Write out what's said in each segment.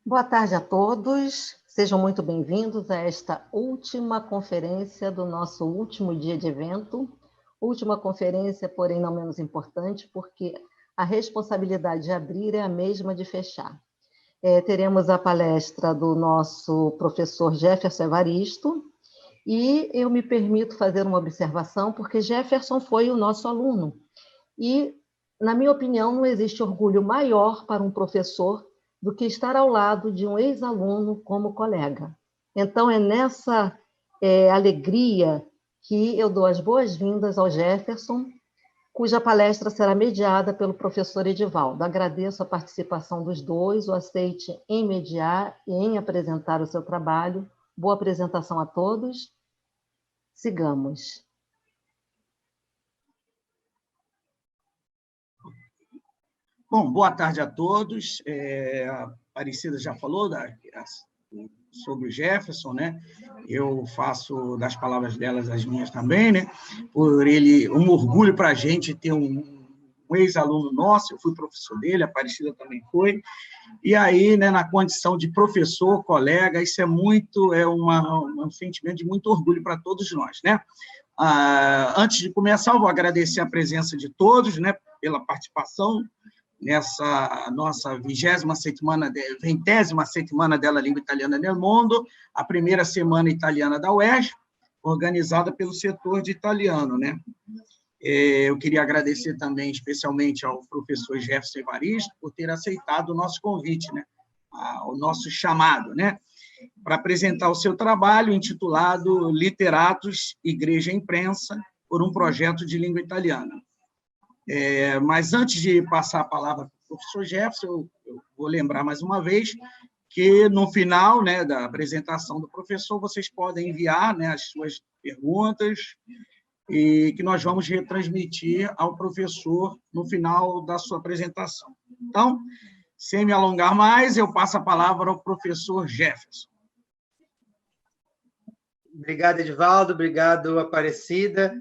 Boa tarde a todos, sejam muito bem-vindos a esta última conferência do nosso último dia de evento. Última conferência, porém não menos importante, porque a responsabilidade de abrir é a mesma de fechar. Teremos a palestra do nosso professor Jefferson Evaristo, e eu me permito fazer uma observação, porque Jefferson foi o nosso aluno, e, na minha opinião, não existe orgulho maior para um professor do que estar ao lado de um ex-aluno como colega. Então, é nessa alegria que eu dou as boas-vindas ao Jefferson, cuja palestra será mediada pelo professor Edivaldo. Agradeço a participação dos dois, o aceite em mediar e em apresentar o seu trabalho. Boa apresentação a todos. Sigamos. Bom, boa tarde a todos. A Aparecida já falou sobre o Jefferson, né? Eu faço das palavras delas as minhas também, né? Por ele, um orgulho para a gente ter um ex-aluno nosso, eu fui professor dele, a Aparecida também foi, e aí, né, na condição de professor, colega, isso é um sentimento de muito orgulho para todos nós, né? Antes de começar, eu vou agradecer a presença de todos, né, pela participação nessa nossa 20ª semana della Língua Italiana nel Mondo, a primeira semana italiana da UERJ, organizada pelo setor de italiano, né? Eu queria agradecer também, especialmente, ao professor Jefferson Evaristo, por ter aceitado o nosso convite, né? O nosso chamado, né? Para apresentar o seu trabalho intitulado Literatos, Igreja e Imprensa, por um projeto de língua italiana. Mas antes de passar a palavra para o professor Jefferson, eu vou lembrar mais uma vez que no final, né, da apresentação do professor, vocês podem enviar, né, as suas perguntas e que nós vamos retransmitir ao professor no final da sua apresentação. Então, sem me alongar mais, eu passo a palavra ao professor Jefferson. Obrigado, Edivaldo. Obrigado, Aparecida.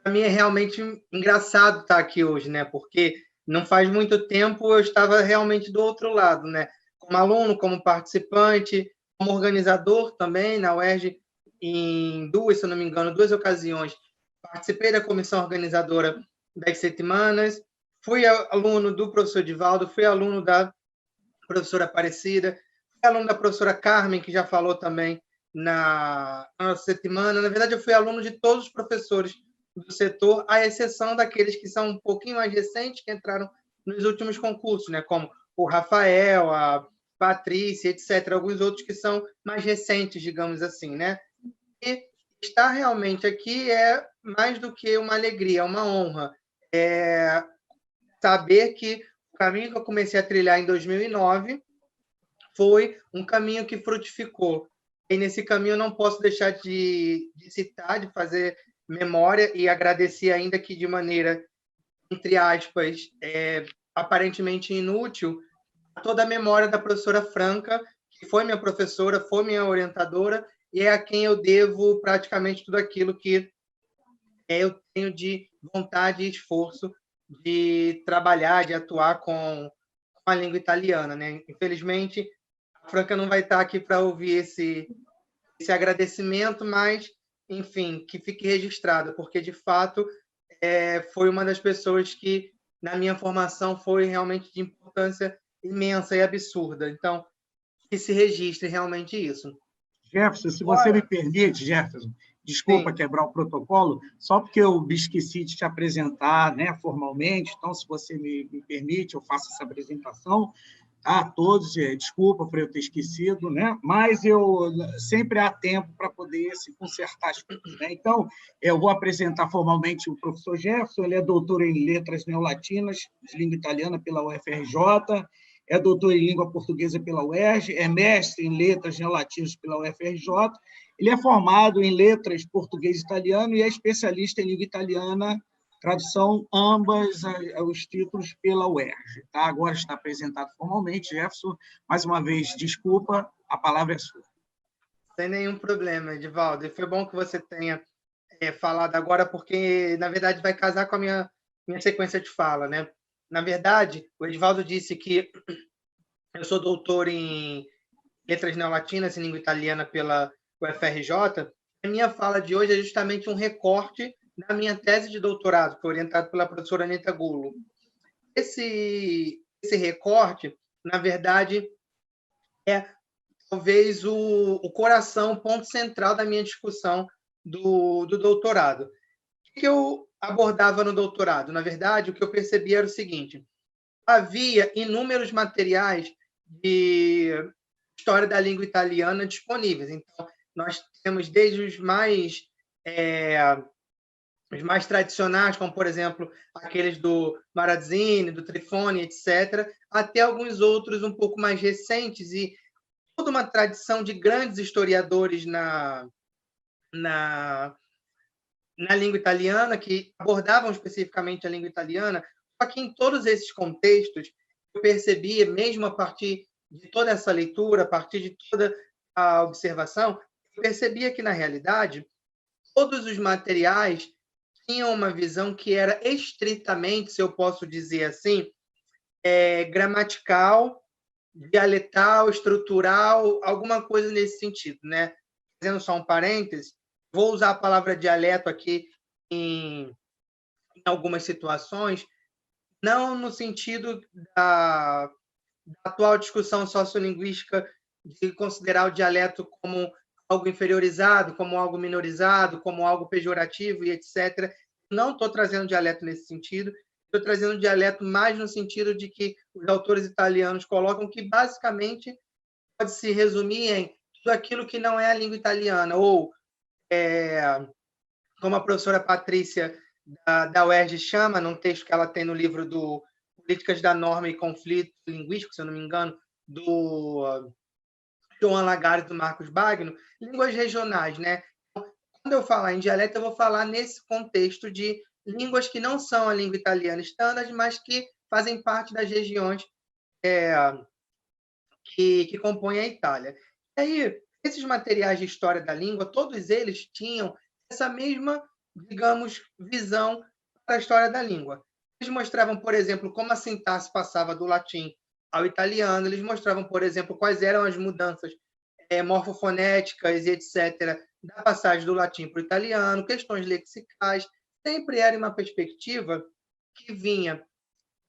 Para mim é realmente engraçado estar aqui hoje, né? Porque não faz muito tempo eu estava realmente do outro lado, né? Como aluno, como participante, como organizador também na UERJ, em duas, se eu não me engano, duas ocasiões. Participei da comissão organizadora das Semanas, fui aluno do professor Edivaldo, fui aluno da professora Aparecida, fui aluno da professora Carmen, que já falou também na nossa semana. Na verdade, eu fui aluno de todos os professores do setor, à exceção daqueles que são um pouquinho mais recentes, que entraram nos últimos concursos, né? Como o Rafael, a Patrícia, etc. Alguns outros que são mais recentes, digamos assim, né? E estar realmente aqui é mais do que uma alegria, é uma honra. Saber que o caminho que eu comecei a trilhar em 2009 foi um caminho que frutificou. E nesse caminho eu não posso deixar de citar, de fazer memória e agradecer ainda que de maneira, entre aspas, aparentemente inútil, toda a memória da professora Franca, que foi minha professora, foi minha orientadora, e é a quem eu devo praticamente tudo aquilo que eu tenho de vontade e esforço de trabalhar, de atuar com a língua italiana, né? Infelizmente, a Franca não vai estar aqui para ouvir esse agradecimento, mas, enfim, que fique registrado, porque, de fato, foi uma das pessoas que, na minha formação, foi realmente de importância imensa e absurda. Então, que se registre realmente isso. Jefferson, se você me permite, Jefferson, desculpa Sim. quebrar o protocolo, só porque eu esqueci de te apresentar, né, formalmente, então, se você me permite, eu faço essa apresentação a todos, desculpa por eu ter esquecido, né, mas eu sempre há tempo para poder se consertar as coisas, né? Então, eu vou apresentar formalmente o professor Jefferson, ele é doutor em Letras Neolatinas, de língua italiana pela UFRJ, é doutor em língua portuguesa pela UERJ, é mestre em letras neolatinas pela UFRJ, ele é formado em letras português e italiano e é especialista em língua italiana, tradução ambas os títulos pela UERJ. Tá? Agora está apresentado formalmente, Jefferson, mais uma vez, desculpa, a palavra é sua. Sem nenhum problema, Edivaldo. E foi bom que você tenha falado agora, porque, na verdade, vai casar com a minha sequência de fala, né? Na verdade, o Edivaldo disse que Eu sou doutor em Letras Neolatinas e Língua Italiana pela UFRJ. A minha fala de hoje é justamente um recorte da minha tese de doutorado, que foi orientado pela professora Anita Gullo. Esse recorte, na verdade, é talvez o coração, o ponto central da minha discussão do doutorado. O que eu abordava no doutorado? Na verdade, o que eu percebi era o seguinte: havia inúmeros materiais de história da língua italiana disponíveis. Então, nós temos desde os mais tradicionais, como, por exemplo, aqueles do Marazzini, do Trifoni, etc., até alguns outros um pouco mais recentes, e toda uma tradição de grandes historiadores na língua italiana, que abordavam especificamente a língua italiana. Só que em todos esses contextos, eu percebia, mesmo a partir de toda essa leitura, a partir de toda a observação, eu percebia que, na realidade, todos os materiais tinham uma visão que era estritamente, se eu posso dizer assim, gramatical, dialetal, estrutural, alguma coisa nesse sentido, né? Fazendo só um parêntese, vou usar a palavra dialeto aqui em algumas situações, não no sentido da atual discussão sociolinguística de considerar o dialeto como algo inferiorizado, como algo minorizado, como algo pejorativo e etc. Não estou trazendo dialeto nesse sentido, estou trazendo dialeto mais no sentido de que os autores italianos colocam que, basicamente, pode se resumir em tudo aquilo que não é a língua italiana, ou, como a professora Patrícia da UERJ chama, num texto que ela tem no livro do Políticas da Norma e Conflito Linguístico, se eu não me engano, do João Lagarde e do Marcos Bagno, línguas regionais, né? Quando eu falar em dialeto, eu vou falar nesse contexto de línguas que não são a língua italiana standard, mas que fazem parte das regiões que compõem a Itália. E aí, esses materiais de história da língua, todos eles tinham essa mesma, digamos, visão para a história da língua. Eles mostravam, por exemplo, como a sintaxe passava do latim ao italiano, eles mostravam, por exemplo, quais eram as mudanças morfofonéticas e etc., da passagem do latim para o italiano, questões lexicais. Sempre era uma perspectiva que vinha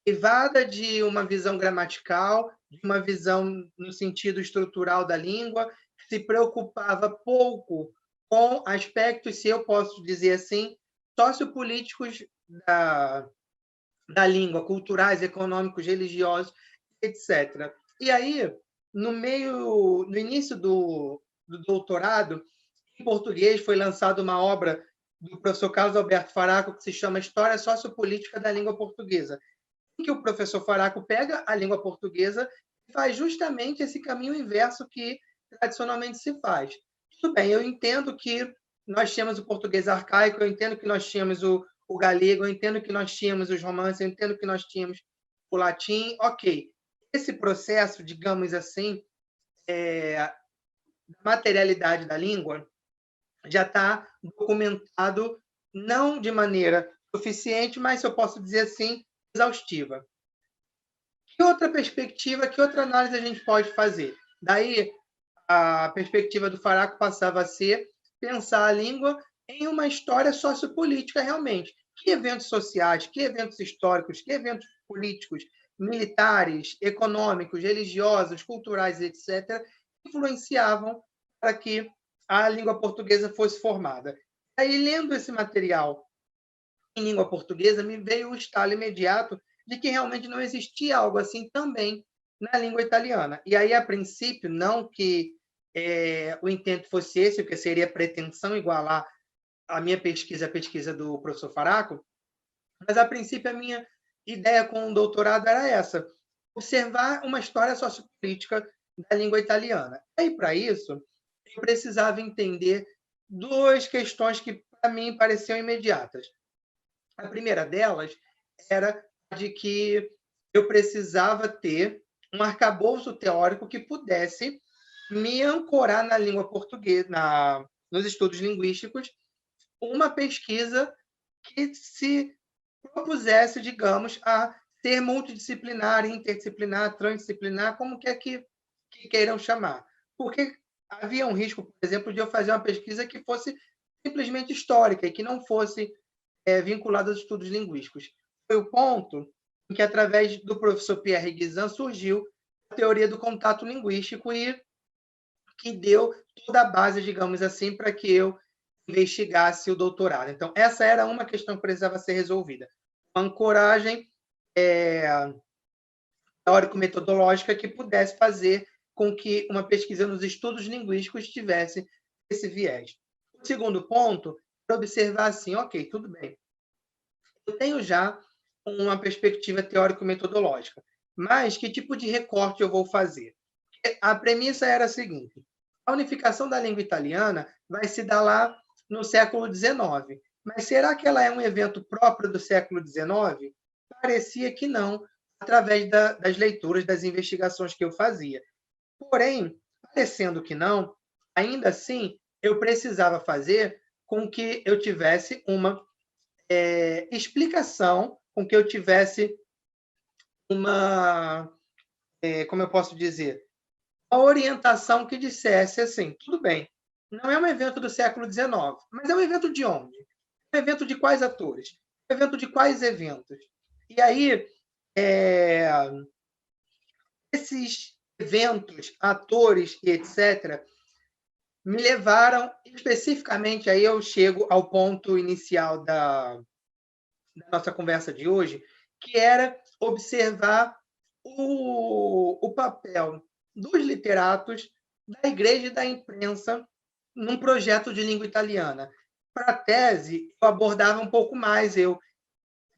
derivada de uma visão gramatical, de uma visão no sentido estrutural da língua, que se preocupava pouco com aspectos, se eu posso dizer assim, sociopolíticos da língua, culturais, econômicos, religiosos, etc. E aí, no início do doutorado, em português, foi lançada uma obra do professor Carlos Alberto Faraco, que se chama História Sociopolítica da Língua Portuguesa, em que o professor Faraco pega a língua portuguesa e faz justamente esse caminho inverso que tradicionalmente se faz. Tudo bem, eu entendo que nós tínhamos o português arcaico, eu entendo que nós tínhamos o galego, eu entendo que nós tínhamos os romances, eu entendo que nós tínhamos o latim, ok. Esse processo, digamos assim, da materialidade da língua já está documentado, não de maneira suficiente, mas, se eu posso dizer assim, exaustiva. Que outra perspectiva, que outra análise a gente pode fazer? Daí, a perspectiva do Faraco passava a ser pensar a língua em uma história sociopolítica realmente. Que eventos sociais, que eventos históricos, que eventos políticos, militares, econômicos, religiosos, culturais, etc., influenciavam para que a língua portuguesa fosse formada. Aí, lendo esse material em língua portuguesa, me veio o estalo imediato de que realmente não existia algo assim também na língua italiana. E aí, a princípio, não que o intento fosse esse, porque seria pretensão igualar a minha pesquisa à pesquisa do professor Faraco, mas, a princípio, a minha ideia com o doutorado era essa: observar uma história sociopolítica da língua italiana. E, para isso, eu precisava entender duas questões que, para mim, pareciam imediatas. A primeira delas era de que eu precisava ter um arcabouço teórico que pudesse me ancorar na língua portuguesa, nos estudos linguísticos, uma pesquisa que se propusesse, digamos, a ser multidisciplinar, interdisciplinar, transdisciplinar, como quer que queiram chamar. Porque havia um risco, por exemplo, de eu fazer uma pesquisa que fosse simplesmente histórica e que não fosse vinculada aos estudos linguísticos. Foi o ponto em que, através do professor Pierre Guizin, surgiu a teoria do contato linguístico e que deu toda a base, digamos assim, para que eu investigasse o doutorado. Então, essa era uma questão que precisava ser resolvida. Uma ancoragem teórico-metodológica que pudesse fazer com que uma pesquisa nos estudos linguísticos tivesse esse viés. O segundo ponto é observar assim, ok, tudo bem. Eu tenho já uma perspectiva teórico-metodológica, mas que tipo de recorte eu vou fazer? A premissa era a seguinte: a unificação da língua italiana vai se dar lá no século XIX. Mas será que ela é um evento próprio do século XIX? Parecia que não, através das leituras, das investigações que eu fazia. Porém, parecendo que não, ainda assim, eu precisava fazer com que eu tivesse uma explicação, com que eu tivesse uma, como eu posso dizer, uma orientação que dissesse assim, tudo bem, não é um evento do século XIX, mas é um evento de onde? É um evento de quais atores? É um evento de quais eventos? E aí, esses eventos, atores e etc., me levaram especificamente, aí eu chego ao ponto inicial da nossa conversa de hoje, que era observar o papel dos literatos, da igreja e da imprensa num projeto de língua italiana. Para a tese, eu abordava um pouco mais, eu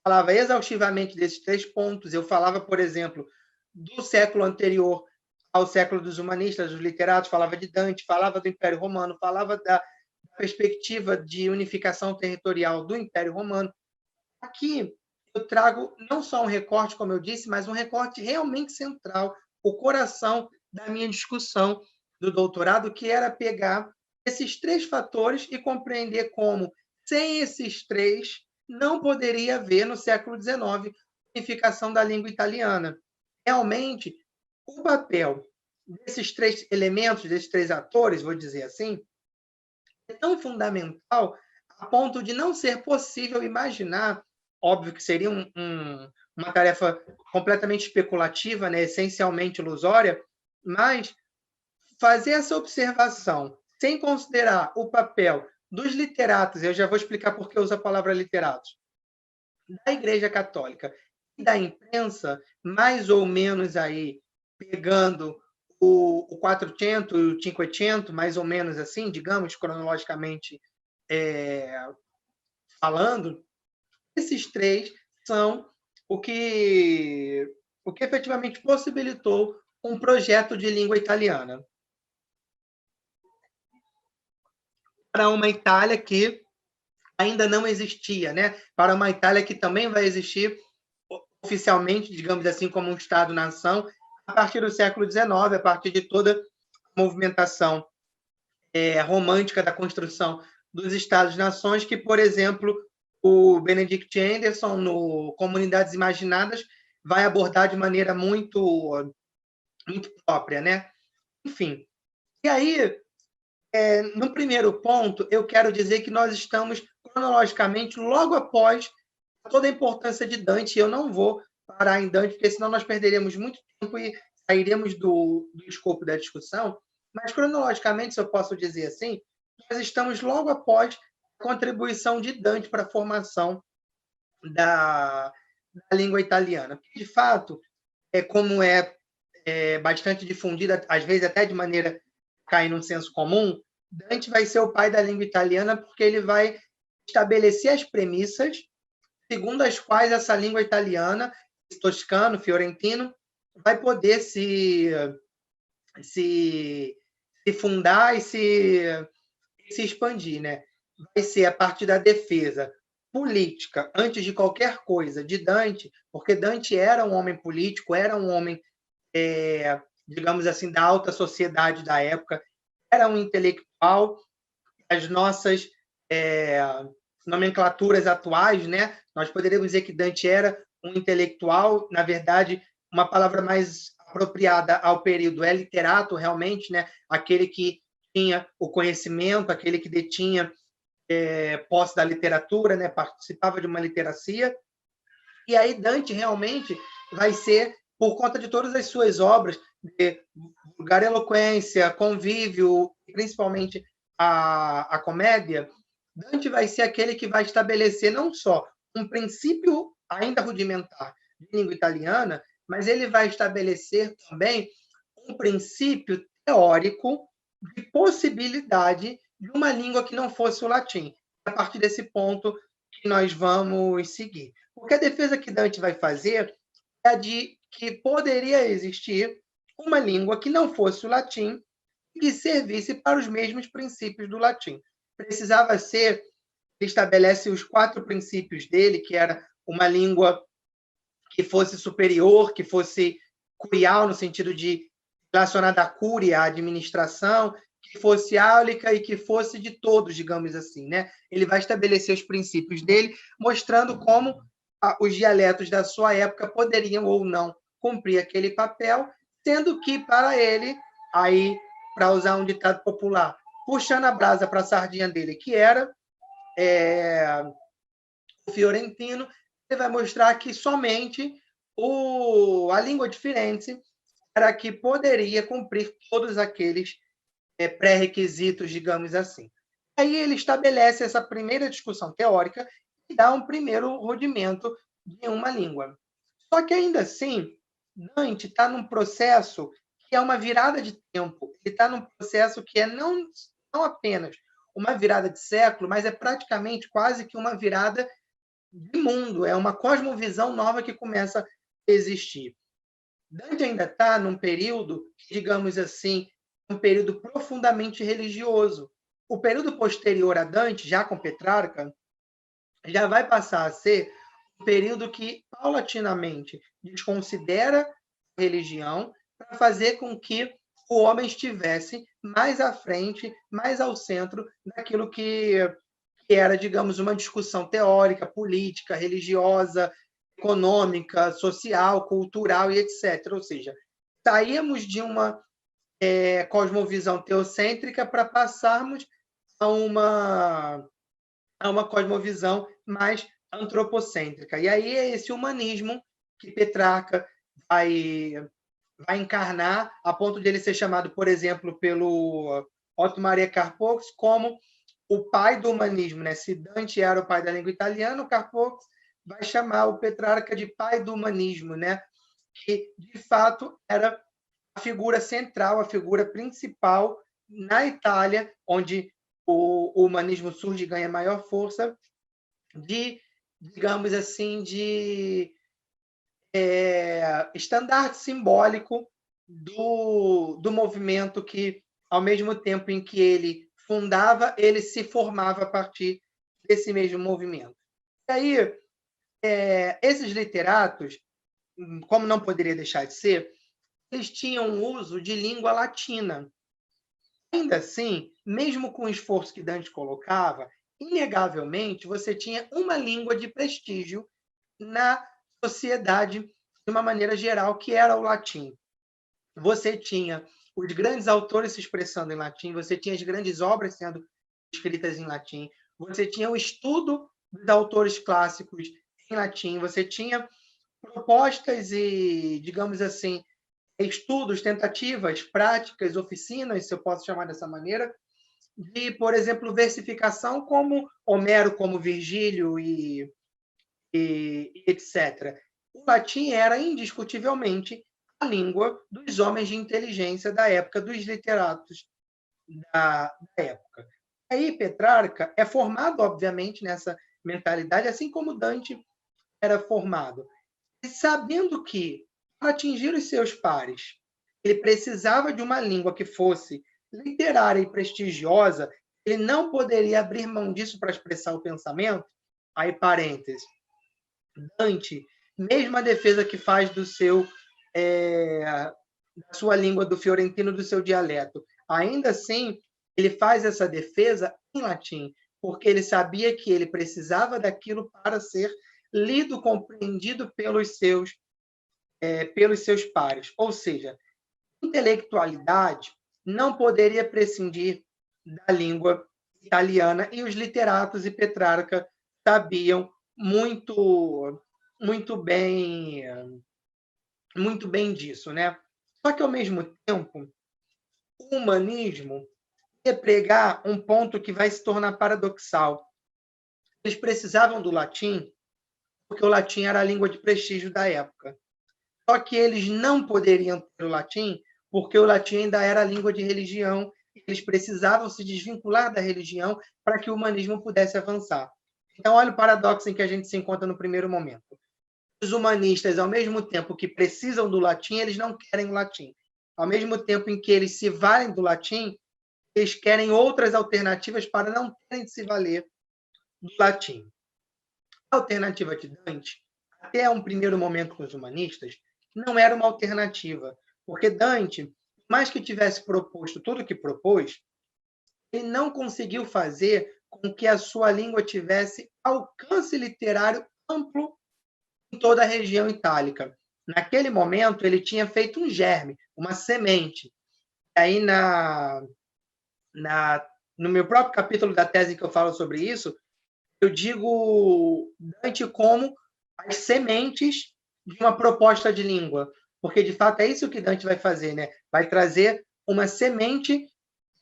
falava exaustivamente desses 3 pontos, eu falava, por exemplo, do século anterior ao século dos humanistas, dos literatos, falava de Dante, falava do Império Romano, falava da perspectiva de unificação territorial do Império Romano. Aqui eu trago não só um recorte, como eu disse, mas um recorte realmente central, o coração da minha discussão do doutorado, que era pegar esses 3 fatores e compreender como, sem esses 3, não poderia haver, no século XIX, unificação da língua italiana. Realmente, o papel desses 3 elementos, desses 3 atores, vou dizer assim, é tão fundamental a ponto de não ser possível imaginar, óbvio que seria uma tarefa completamente especulativa, né, essencialmente ilusória, mas fazer essa observação sem considerar o papel dos literatos, eu já vou explicar por que eu uso a palavra literatos, da Igreja Católica e da imprensa, mais ou menos aí pegando o 400 e o 500, mais ou menos assim, digamos, cronologicamente falando, esses 3 são o que efetivamente possibilitou um projeto de língua italiana. Para uma Itália que ainda não existia, né? Para uma Itália que também vai existir oficialmente, digamos assim, como um Estado-nação, a partir do século XIX, a partir de toda a movimentação romântica da construção dos Estados-nações, que, por exemplo, o Benedict Anderson, no Comunidades Imaginadas, vai abordar de maneira muito, muito própria, né? Enfim. E aí, no primeiro ponto, eu quero dizer que nós estamos cronologicamente logo após toda a importância de Dante. Eu não vou parar em Dante, porque senão nós perderíamos muito tempo e sairemos do escopo da discussão. Mas, cronologicamente, se eu posso dizer assim, nós estamos logo após a contribuição de Dante para a formação da língua italiana. De fato, como bastante difundida, às vezes até de maneira cair num senso comum, Dante vai ser o pai da língua italiana porque ele vai estabelecer as premissas segundo as quais essa língua italiana, toscano, fiorentino, vai poder se fundar e se expandir, né? Vai ser a partir da defesa política, antes de qualquer coisa, de Dante, porque Dante era um homem político, era um homem, digamos assim, da alta sociedade da época, era um intelectual. As nossas nomenclaturas atuais, né? Nós poderíamos dizer que Dante era um intelectual, na verdade, uma palavra mais apropriada ao período é literato, realmente, né? Aquele que tinha o conhecimento, aquele que detinha posse da literatura, né? Participava de uma literacia. E aí Dante realmente vai ser, por conta de todas as suas obras, de vulgar eloquência, convívio, principalmente a comédia, Dante vai ser aquele que vai estabelecer não só um princípio ainda rudimentar de língua italiana, mas ele vai estabelecer também um princípio teórico de possibilidade de uma língua que não fosse o latim. A partir desse ponto que nós vamos seguir. Porque a defesa que Dante vai fazer é a de que poderia existir uma língua que não fosse o latim e que servisse para os mesmos princípios do latim. Precisava ser, ele estabelece os 4 princípios dele, que era uma língua que fosse superior, que fosse curial, no sentido de relacionada à cúria, à administração, que fosse áulica e que fosse de todos, digamos assim, né? Ele vai estabelecer os princípios dele, mostrando como os dialetos da sua época poderiam ou não cumprir aquele papel, sendo que, para ele, aí, para usar um ditado popular, puxando a brasa para a sardinha dele, que era o fiorentino, ele vai mostrar que somente a língua diferente era que poderia cumprir todos aqueles pré-requisitos, digamos assim. Aí ele estabelece essa primeira discussão teórica e dá um primeiro rudimento de uma língua. Só que, ainda assim, Dante está num processo que é uma virada de tempo. Ele está num processo que é não apenas uma virada de século, mas é praticamente quase que uma virada de mundo. É uma cosmovisão nova que começa a existir. Dante ainda está num período, digamos assim, um período profundamente religioso. O período posterior a Dante, já com Petrarca, já vai passar a ser um período que, paulatinamente, desconsidera a religião para fazer com que o homem estivesse mais à frente, mais ao centro daquilo que era, digamos, uma discussão teórica, política, religiosa, econômica, social, cultural e etc. Ou seja, saímos de uma cosmovisão teocêntrica para passarmos a uma cosmovisão mais antropocêntrica. E aí é esse humanismo que Petrarca vai encarnar, a ponto de ele ser chamado, por exemplo, pelo Otto Maria Carpux como o pai do humanismo, né? Se Dante era o pai da língua italiana, o Carpux vai chamar o Petrarca de pai do humanismo, né? Que, de fato, era a figura central, a figura principal na Itália, onde o humanismo surge e ganha maior força, digamos assim, de estandarte simbólico do movimento que, ao mesmo tempo em que ele fundava, ele se formava a partir desse mesmo movimento. E aí, esses literatos, como não poderia deixar de ser, eles tinham um uso de língua latina. Ainda assim, mesmo com o esforço que Dante colocava, inegavelmente, você tinha uma língua de prestígio na sociedade, de uma maneira geral, que era o latim. Você tinha os grandes autores se expressando em latim, você tinha as grandes obras sendo escritas em latim, você tinha o estudo dos autores clássicos em latim, você tinha propostas e, digamos assim, estudos, tentativas, práticas, oficinas, se eu posso chamar dessa maneira, de, por exemplo, versificação como Homero, como Virgílio e etc. O latim era indiscutivelmente a língua dos homens de inteligência da época, dos literatos da época. Aí Petrarca é formado, obviamente, nessa mentalidade, assim como Dante era formado. E sabendo que, para atingir os seus pares, ele precisava de uma língua que fosse literária e prestigiosa, ele não poderia abrir mão disso para expressar o pensamento. Aí, parênteses. Dante, mesmo a defesa que faz da sua língua, do fiorentino, do seu dialeto, ainda assim, ele faz essa defesa em latim, porque ele sabia que ele precisava daquilo para ser lido, compreendido pelos seus pares. Ou seja, intelectualidade não poderia prescindir da língua italiana, e os literatos e Petrarca sabiam muito bem disso, né? Só que, ao mesmo tempo, o humanismo ia pregar um ponto que vai se tornar paradoxal. Eles precisavam do latim, porque o latim era a língua de prestígio da época. Só que eles não poderiam ter o latim, porque o latim ainda era a língua de religião, e eles precisavam se desvincular da religião para que o humanismo pudesse avançar. Então, olha o paradoxo em que a gente se encontra no primeiro momento. Os humanistas, ao mesmo tempo que precisam do latim, eles não querem o latim. Ao mesmo tempo em que eles se valem do latim, eles querem outras alternativas para não terem de se valer do latim. A alternativa de Dante, até um primeiro momento com os humanistas, não era uma alternativa, porque Dante, por mais que tivesse proposto tudo o que propôs, ele não conseguiu fazer com que a sua língua tivesse alcance literário amplo em toda a região itálica. Naquele momento, ele tinha feito um germe, uma semente. E aí, no meu próprio capítulo da tese que eu falo sobre isso, eu digo Dante como as sementes de uma proposta de língua, porque, de fato, é isso que Dante vai fazer, né? Vai trazer uma semente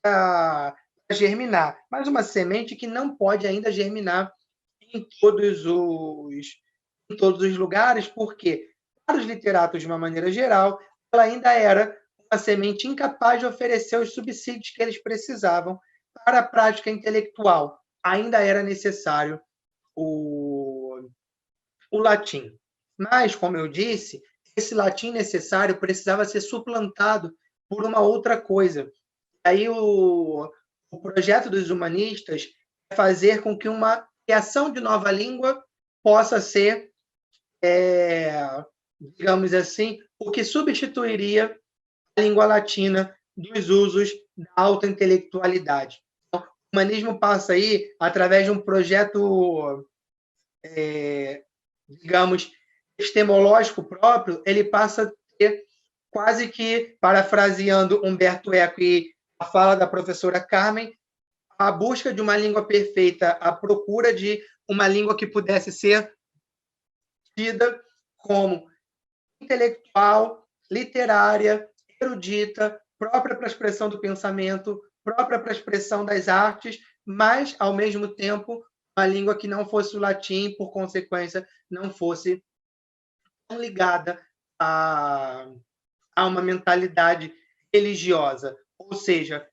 para germinar, mas uma semente que não pode ainda germinar em todos os lugares, porque, para os literatos, de uma maneira geral, ela ainda era uma semente incapaz de oferecer os subsídios que eles precisavam para a prática intelectual. Ainda era necessário o latim. Mas, como eu disse, esse latim necessário precisava ser suplantado por uma outra coisa. Aí o projeto dos humanistas é fazer com que uma criação de nova língua possa ser, digamos assim, o que substituiria a língua latina dos usos da alta intelectualidade. Então, o humanismo passa aí, através de um projeto, digamos, epistemológico próprio, ele passa a ter, quase que, parafraseando Humberto Eco e a fala da professora Carmen, a busca de uma língua perfeita, a procura de uma língua que pudesse ser tida como intelectual, literária, erudita, própria para a expressão do pensamento, própria para a expressão das artes, mas, ao mesmo tempo, uma língua que não fosse o latim, por consequência, não fosse tão ligada a uma mentalidade religiosa. Ou seja,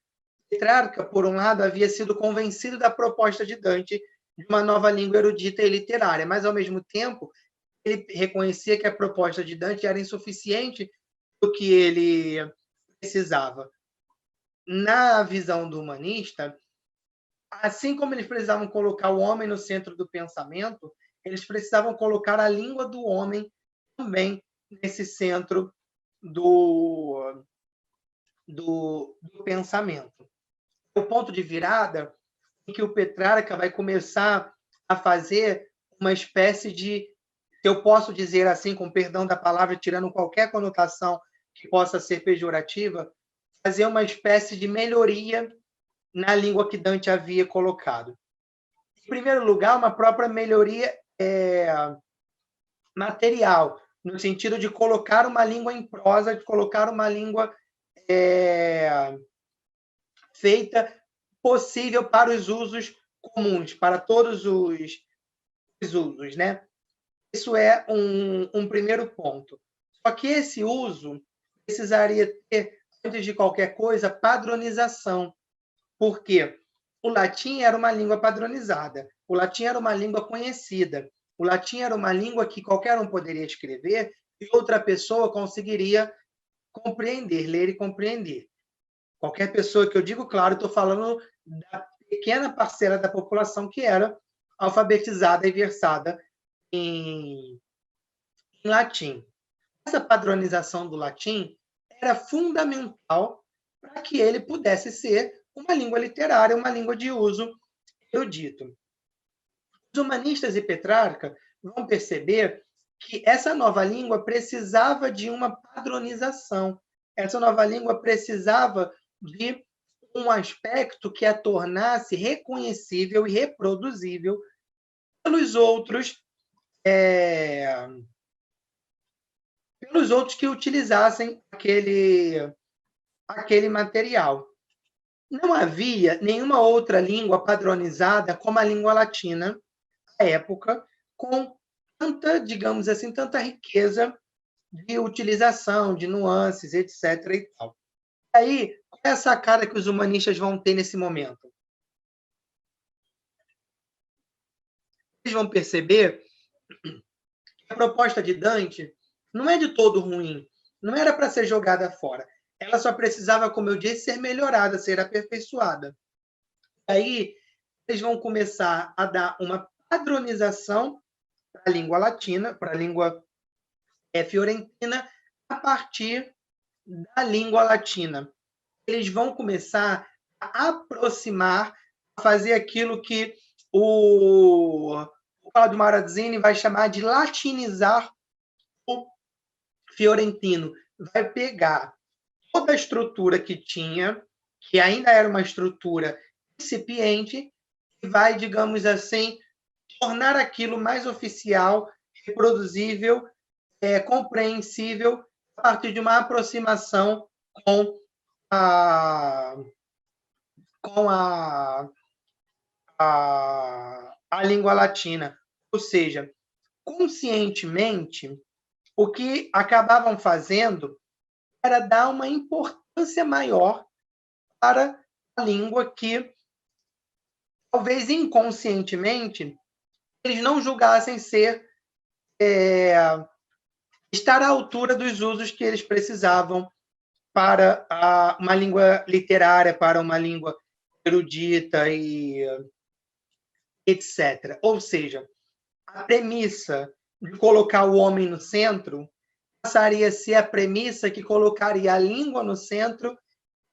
Petrarca, por um lado, havia sido convencido da proposta de Dante de uma nova língua erudita e literária, mas, ao mesmo tempo, ele reconhecia que a proposta de Dante era insuficiente do que ele precisava. Na visão do humanista, assim como eles precisavam colocar o homem no centro do pensamento, eles precisavam colocar a língua do homem também nesse centro do pensamento. O ponto de virada em que o Petrarca vai começar a fazer uma espécie de, se eu posso dizer assim, com perdão da palavra, tirando qualquer conotação que possa ser pejorativa, fazer uma espécie de melhoria na língua que Dante havia colocado. Em primeiro lugar, uma própria melhoria material, no sentido de colocar uma língua em prosa, de colocar uma língua feita possível para os usos comuns, para todos os usos, né? Isso é um primeiro ponto. Só que esse uso precisaria ter, antes de qualquer coisa, padronização. Por quê? O latim era uma língua padronizada, o latim era uma língua conhecida, o latim era uma língua que qualquer um poderia escrever e outra pessoa conseguiria compreender, ler e compreender. Qualquer pessoa que eu digo, claro, estou falando da pequena parcela da população que era alfabetizada e versada em latim. Essa padronização do latim era fundamental para que ele pudesse ser uma língua literária, uma língua de uso erudito. Os humanistas e Petrarca vão perceber que essa nova língua precisava de uma padronização. Essa nova língua precisava de um aspecto que a tornasse reconhecível e reproduzível pelos outros que utilizassem aquele material. Não havia nenhuma outra língua padronizada como a língua latina, na época, com tanta, digamos assim, tanta riqueza de utilização, de nuances, etc. E tal. E aí, qual é a sacada que os humanistas vão ter nesse momento? Eles vão perceber que a proposta de Dante não é de todo ruim, não era para ser jogada fora. Ela só precisava, como eu disse, ser melhorada, ser aperfeiçoada. E aí, eles vão começar a dar uma padronização para a língua latina, para a língua fiorentina, a partir da língua latina. Eles vão começar a aproximar, a fazer aquilo que o Claudio Marazzini vai chamar de latinizar o fiorentino. Vai pegar toda a estrutura que tinha, que ainda era uma estrutura incipiente, e vai, digamos assim, tornar aquilo mais oficial, reproduzível, compreensível, a partir de uma aproximação com a língua latina. Ou seja, conscientemente, o que acabavam fazendo era dar uma importância maior para a língua que, talvez inconscientemente, eles não julgassem estar à altura dos usos que eles precisavam para uma língua literária, para uma língua erudita e etc. Ou seja, a premissa de colocar o homem no centro passaria a ser a premissa que colocaria a língua no centro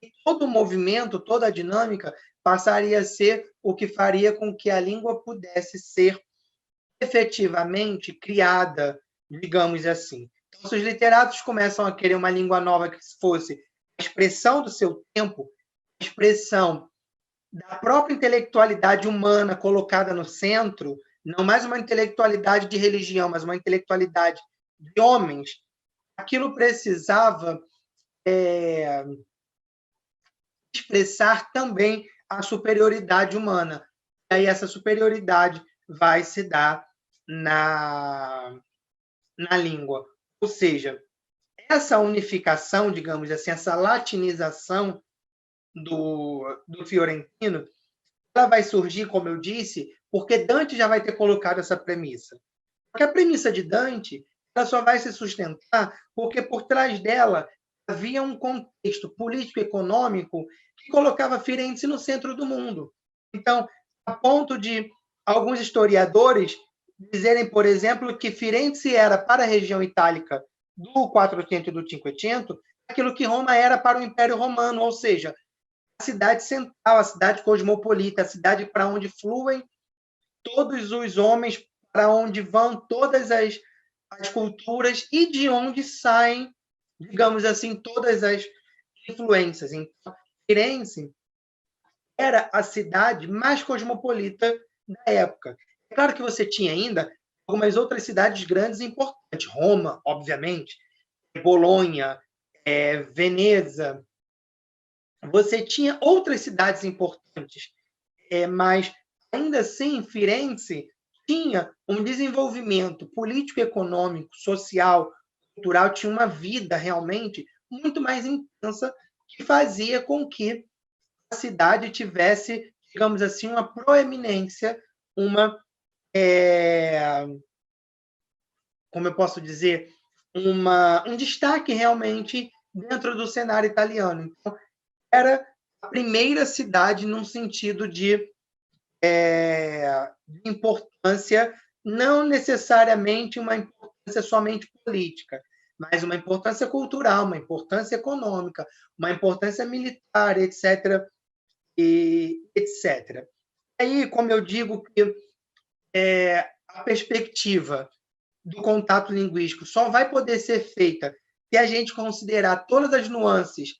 e todo o movimento, toda a dinâmica passaria a ser o que faria com que a língua pudesse ser efetivamente criada, digamos assim. Então, se os literatos começam a querer uma língua nova que fosse a expressão do seu tempo, a expressão da própria intelectualidade humana colocada no centro, não mais uma intelectualidade de religião, mas uma intelectualidade de homens, aquilo precisava expressar também a superioridade humana. E aí essa superioridade vai se dar na língua. Ou seja, essa unificação, digamos assim, essa latinização do fiorentino, ela vai surgir, como eu disse, porque Dante já vai ter colocado essa premissa. Porque a premissa de Dante ela só vai se sustentar porque por trás dela havia um contexto político-econômico que colocava Firenze no centro do mundo. Então, a ponto de alguns historiadores dizerem, por exemplo, que Firenze era para a região itálica do 400 e do 500 aquilo que Roma era para o Império Romano, ou seja, a cidade central, a cidade cosmopolita, a cidade para onde fluem todos os homens, para onde vão todas as culturas e de onde saem, digamos assim, todas as influências. Então, Firenze era a cidade mais cosmopolita da época. É claro que você tinha ainda algumas outras cidades grandes e importantes. Roma, obviamente, Bolonha, Veneza. Você tinha outras cidades importantes, mas, ainda assim, Firenze tinha um desenvolvimento político, econômico, social, cultural, tinha uma vida realmente muito mais intensa que fazia com que a cidade tivesse, digamos assim, uma proeminência, como eu posso dizer, um destaque realmente dentro do cenário italiano. Então, era a primeira cidade num sentido de importância, não necessariamente uma importância somente política, mas uma importância cultural, uma importância econômica, uma importância militar, etc. E etc. Aí, como eu digo, que a perspectiva do contato linguístico só vai poder ser feita se a gente considerar todas as nuances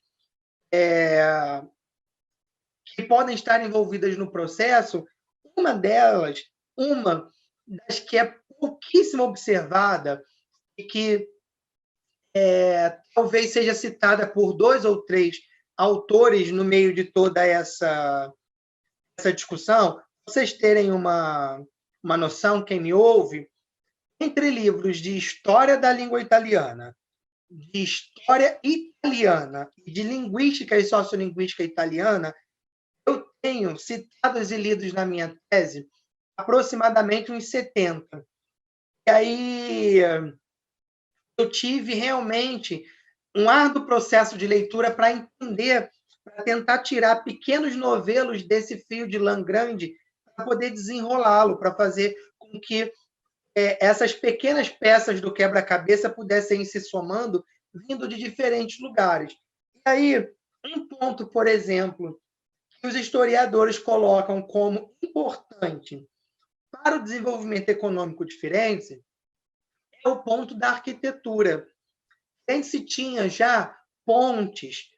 que podem estar envolvidas no processo. Uma das que é pouquíssimo observada e que talvez seja citada por 2 ou 3 autores no meio de toda essa discussão, para vocês terem uma noção, quem me ouve, entre livros de história da língua italiana, de história italiana e de linguística e sociolinguística italiana, eu tenho citados e lidos na minha tese aproximadamente uns 70. E aí eu tive realmente um árduo processo de leitura para entender, para tentar tirar pequenos novelos desse fio de lã grande, para poder desenrolá-lo, para fazer com que essas pequenas peças do quebra-cabeça pudessem ir se somando, vindo de diferentes lugares. E aí, um ponto, por exemplo, que os historiadores colocam como importante para o desenvolvimento econômico de Firenze é o ponto da arquitetura. Firenze tinha já pontes,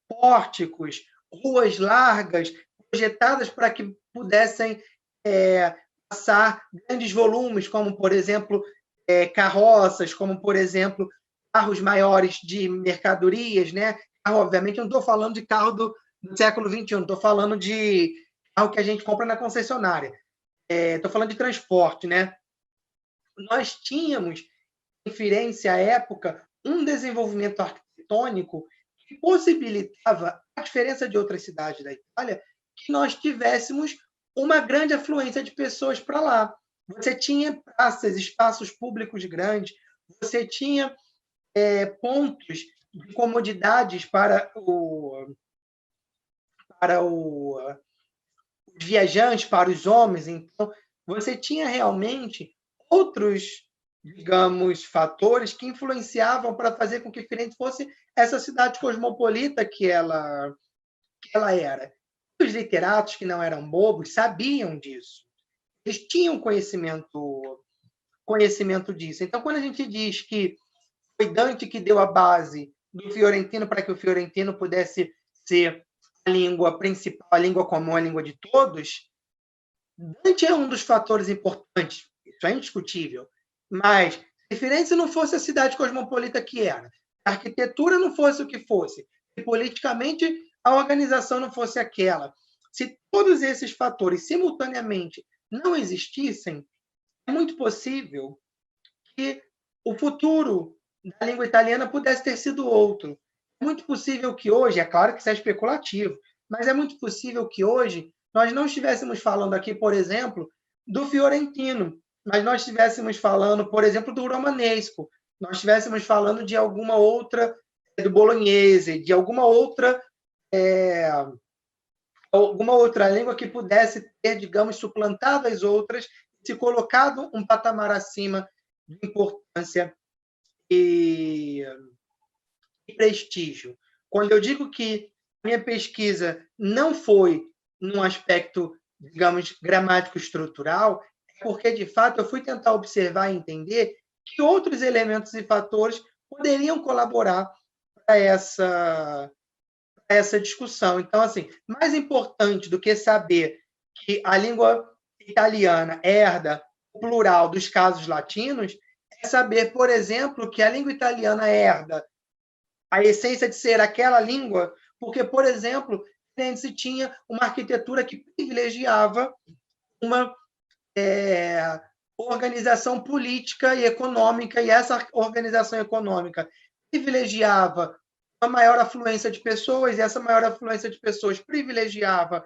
pórticos, ruas largas, projetadas para que pudessem passar grandes volumes, como, por exemplo, carroças, como, por exemplo, carros maiores de mercadorias, né? Obviamente, eu não estou falando de carro do século XXI, estou falando de carro que a gente compra na concessionária. Estou falando de transporte, né? Nós tínhamos, em Firenze, à época, um desenvolvimento arquitetônico que possibilitava, a diferença de outras cidades da Itália, que nós tivéssemos uma grande afluência de pessoas para lá. Você tinha praças, espaços públicos grandes, você tinha pontos de comodidades para os viajantes, para os homens. Então, você tinha realmente outros, digamos, fatores que influenciavam para fazer com que Firenze fosse essa cidade cosmopolita que ela era. Os literatos, que não eram bobos, sabiam disso. Eles tinham conhecimento disso. Então, quando a gente diz que foi Dante que deu a base do fiorentino para que o fiorentino pudesse ser a língua principal, a língua comum, a língua de todos, Dante é um dos fatores importantes, isso é indiscutível. Mas se Firenze não fosse a cidade cosmopolita que era, a arquitetura não fosse o que fosse, e politicamente a organização não fosse aquela, se todos esses fatores simultaneamente não existissem, é muito possível que o futuro da língua italiana pudesse ter sido outro. É muito possível que hoje, é claro que isso é especulativo, mas é muito possível que hoje nós não estivéssemos falando aqui, por exemplo, do fiorentino, mas nós estivéssemos falando, por exemplo, do romanesco, nós estivéssemos falando de alguma outra, do bolognese, de alguma outra língua que pudesse ter, digamos, suplantado as outras, se colocado um patamar acima de importância e prestígio. Quando eu digo que minha pesquisa não foi num aspecto, digamos, gramático estrutural, é porque, de fato, eu fui tentar observar e entender que outros elementos e fatores poderiam colaborar para essa discussão. Então, assim, mais importante do que saber que a língua italiana herda o plural dos casos latinos é saber, por exemplo, que a língua italiana herda a essência de ser aquela língua, porque, por exemplo, Firenze tinha uma arquitetura que privilegiava uma organização política e econômica, e essa organização econômica privilegiava uma maior afluência de pessoas, e essa maior afluência de pessoas privilegiava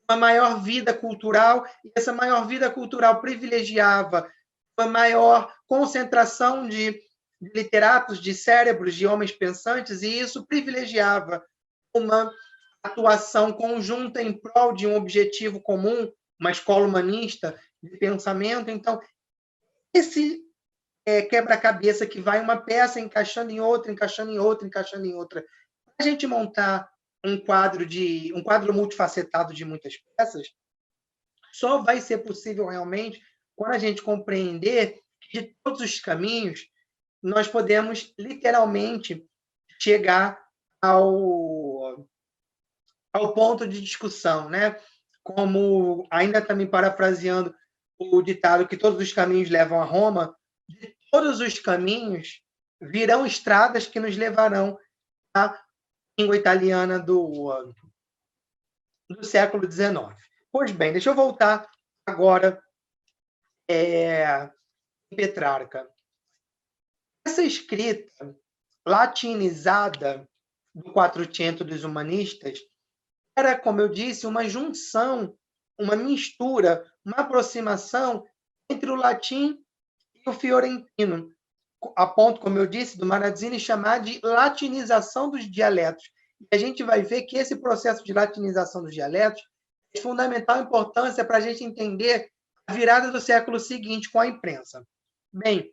uma maior vida cultural, e essa maior vida cultural privilegiava uma maior concentração de literatos, de cérebros, de homens pensantes, e isso privilegiava uma atuação conjunta em prol de um objetivo comum, uma escola humanista de pensamento. Então, esse quebra-cabeça que vai uma peça encaixando em outra, encaixando em outra, encaixando em outra, para a gente montar um quadro multifacetado de muitas peças, só vai ser possível realmente quando a gente compreender que de todos os caminhos nós podemos literalmente chegar ao ponto de discussão, né? Como, ainda também parafraseando o ditado que todos os caminhos levam a Roma, de todos os caminhos virão estradas que nos levarão à língua italiana do século XIX. Pois bem, deixa eu voltar agora em Petrarca. Essa escrita latinizada do Quattrocento dos humanistas era, como eu disse, uma junção, uma mistura, uma aproximação entre o latim e o fiorentino, a ponto, como eu disse, do Marazzini chamar de latinização dos dialetos. E a gente vai ver que esse processo de latinização dos dialetos é de fundamental importância para a gente entender a virada do século seguinte com a imprensa. Bem,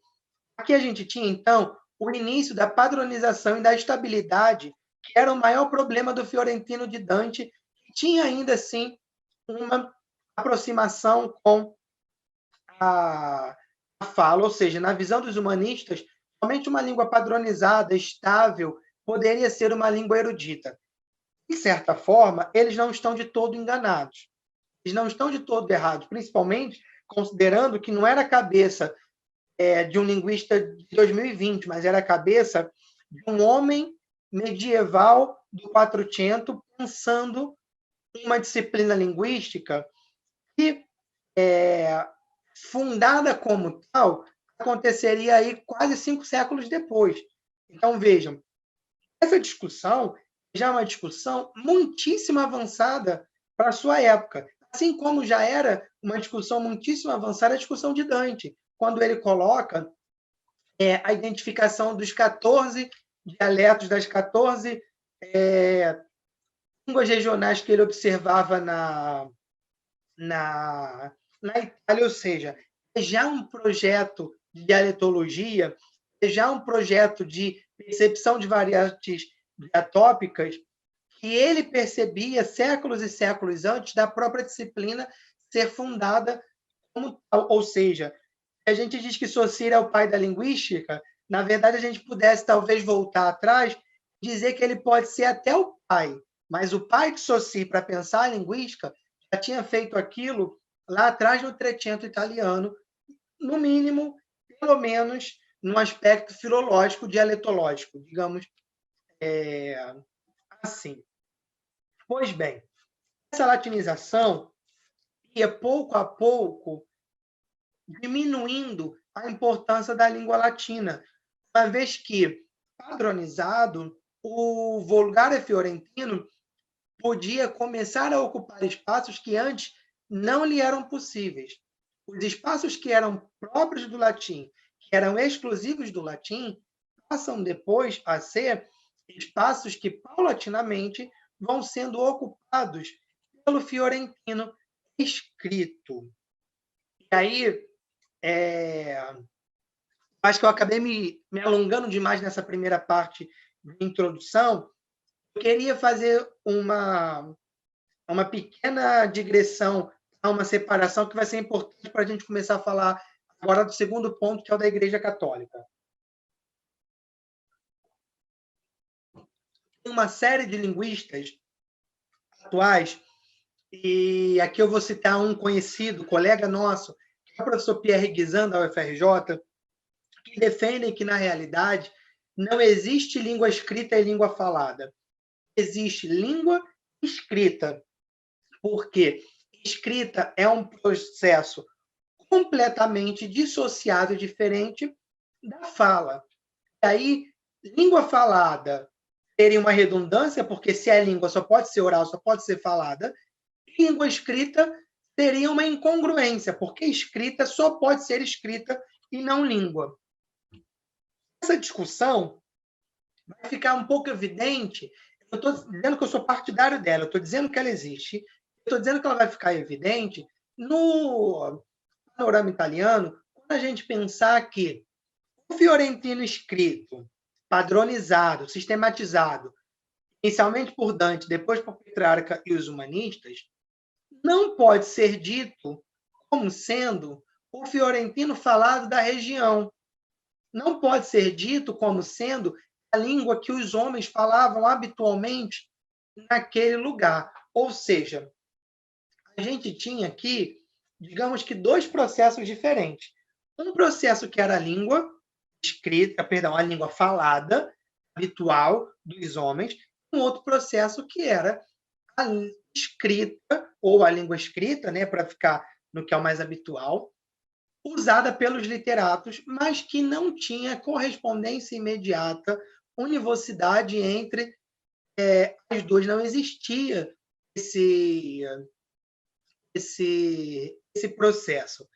aqui a gente tinha, então, o início da padronização e da estabilidade, que era o maior problema do Fiorentino de Dante, que tinha ainda assim uma aproximação com a fala, ou seja, na visão dos humanistas, somente uma língua padronizada, estável, poderia ser uma língua erudita. De certa forma, eles não estão de todo enganados. Eles não estão de todo errados, principalmente considerando que não era a cabeça de um linguista de 2020, mas era a cabeça de um homem medieval do Quattrocento pensando em uma disciplina linguística que, fundada como tal, aconteceria aí quase 5 séculos depois. Então, vejam, essa discussão já é uma discussão muitíssimo avançada para a sua época, assim como já era uma discussão muitíssimo avançada a discussão de Dante, quando ele coloca a identificação dos 14 dialetos, das 14 línguas regionais que ele observava na Itália, ou seja, é já um projeto de dialetologia, é já um projeto de percepção de variantes diatópicas que ele percebia séculos e séculos antes da própria disciplina ser fundada como tal. Ou seja, a gente diz que Saussure é o pai da linguística, na verdade a gente pudesse talvez voltar atrás e dizer que ele pode ser até o pai, mas o pai de Saussure, para pensar a linguística, já tinha feito aquilo lá atrás no Trecento italiano, no mínimo, pelo menos, no aspecto filológico, dialetológico, digamos assim. Pois bem, essa latinização ia pouco a pouco diminuindo a importância da língua latina, uma vez que, padronizado, o vulgare fiorentino podia começar a ocupar espaços que antes não lhe eram possíveis. Os espaços que eram próprios do latim, que eram exclusivos do latim, passam depois a ser espaços que, paulatinamente, vão sendo ocupados pelo fiorentino escrito. E aí, acho que eu acabei me alongando demais nessa primeira parte de introdução. Eu queria fazer uma pequena digressão, uma separação que vai ser importante para a gente começar a falar agora do segundo ponto, que é o da Igreja Católica. Tem uma série de linguistas atuais, e aqui eu vou citar um conhecido, colega nosso, que é o professor Pierre Guizan, da UFRJ, que defendem que, na realidade, não existe língua escrita e língua falada. Existe língua escrita, porque escrita é um processo completamente dissociado e diferente da fala. E aí, língua falada teria uma redundância, porque se é língua só pode ser oral, só pode ser falada. Língua escrita teria uma incongruência, porque escrita só pode ser escrita e não língua. Essa discussão vai ficar um pouco evidente. Eu estou dizendo que eu sou partidário dela, eu estou dizendo que ela existe, eu estou dizendo que ela vai ficar evidente no panorama italiano, quando a gente pensar que o fiorentino escrito, padronizado, sistematizado, inicialmente por Dante, depois por Petrarca e os humanistas, não pode ser dito como sendo o fiorentino falado da região. Não pode ser dito como sendo a língua que os homens falavam habitualmente naquele lugar. Ou seja, a gente tinha aqui, digamos que, dois processos diferentes. Um processo que era a língua escrita, perdão, a língua falada, habitual dos homens, um outro processo que era a escrita, ou a língua escrita, né, para ficar no que é o mais habitual, usada pelos literatos, mas que não tinha correspondência imediata, univocidade entre as duas. Não existia esse processo.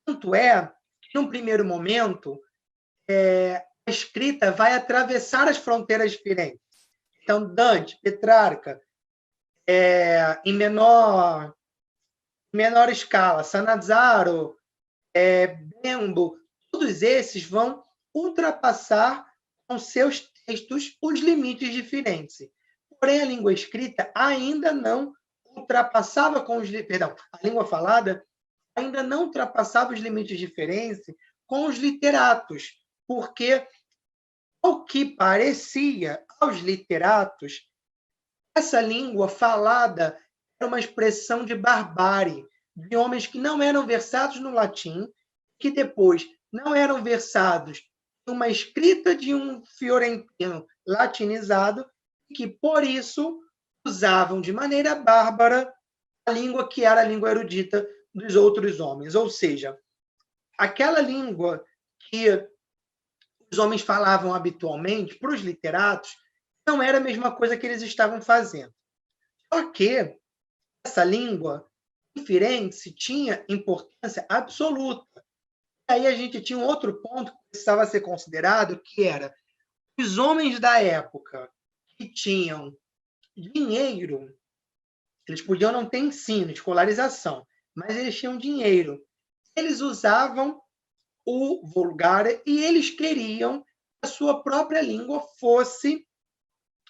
Tanto é que, num primeiro momento, a escrita vai atravessar as fronteiras diferentes. Então, Dante, Petrarca, em menor escala, Sannazaro, Bembo, todos esses vão ultrapassar com seus textos os limites de Firenze. Porém, a língua escrita ainda não ultrapassava a língua falada ainda não ultrapassava os limites de Firenze com os literatos, porque, ao que parecia aos literatos, essa língua falada era uma expressão de barbárie, de homens que não eram versados no latim, que depois não eram versados em uma escrita de um fiorentino latinizado, e que, por isso, usavam de maneira bárbara a língua que era a língua erudita dos outros homens. Ou seja, aquela língua que os homens falavam habitualmente, para os literatos, não era a mesma coisa que eles estavam fazendo. Só que essa língua, em Firenze, tinha importância absoluta. E aí a gente tinha um outro ponto que precisava ser considerado, que era os homens da época que tinham dinheiro, eles podiam não ter ensino, escolarização, mas eles tinham dinheiro. Eles usavam o vulgare e eles queriam que a sua própria língua fosse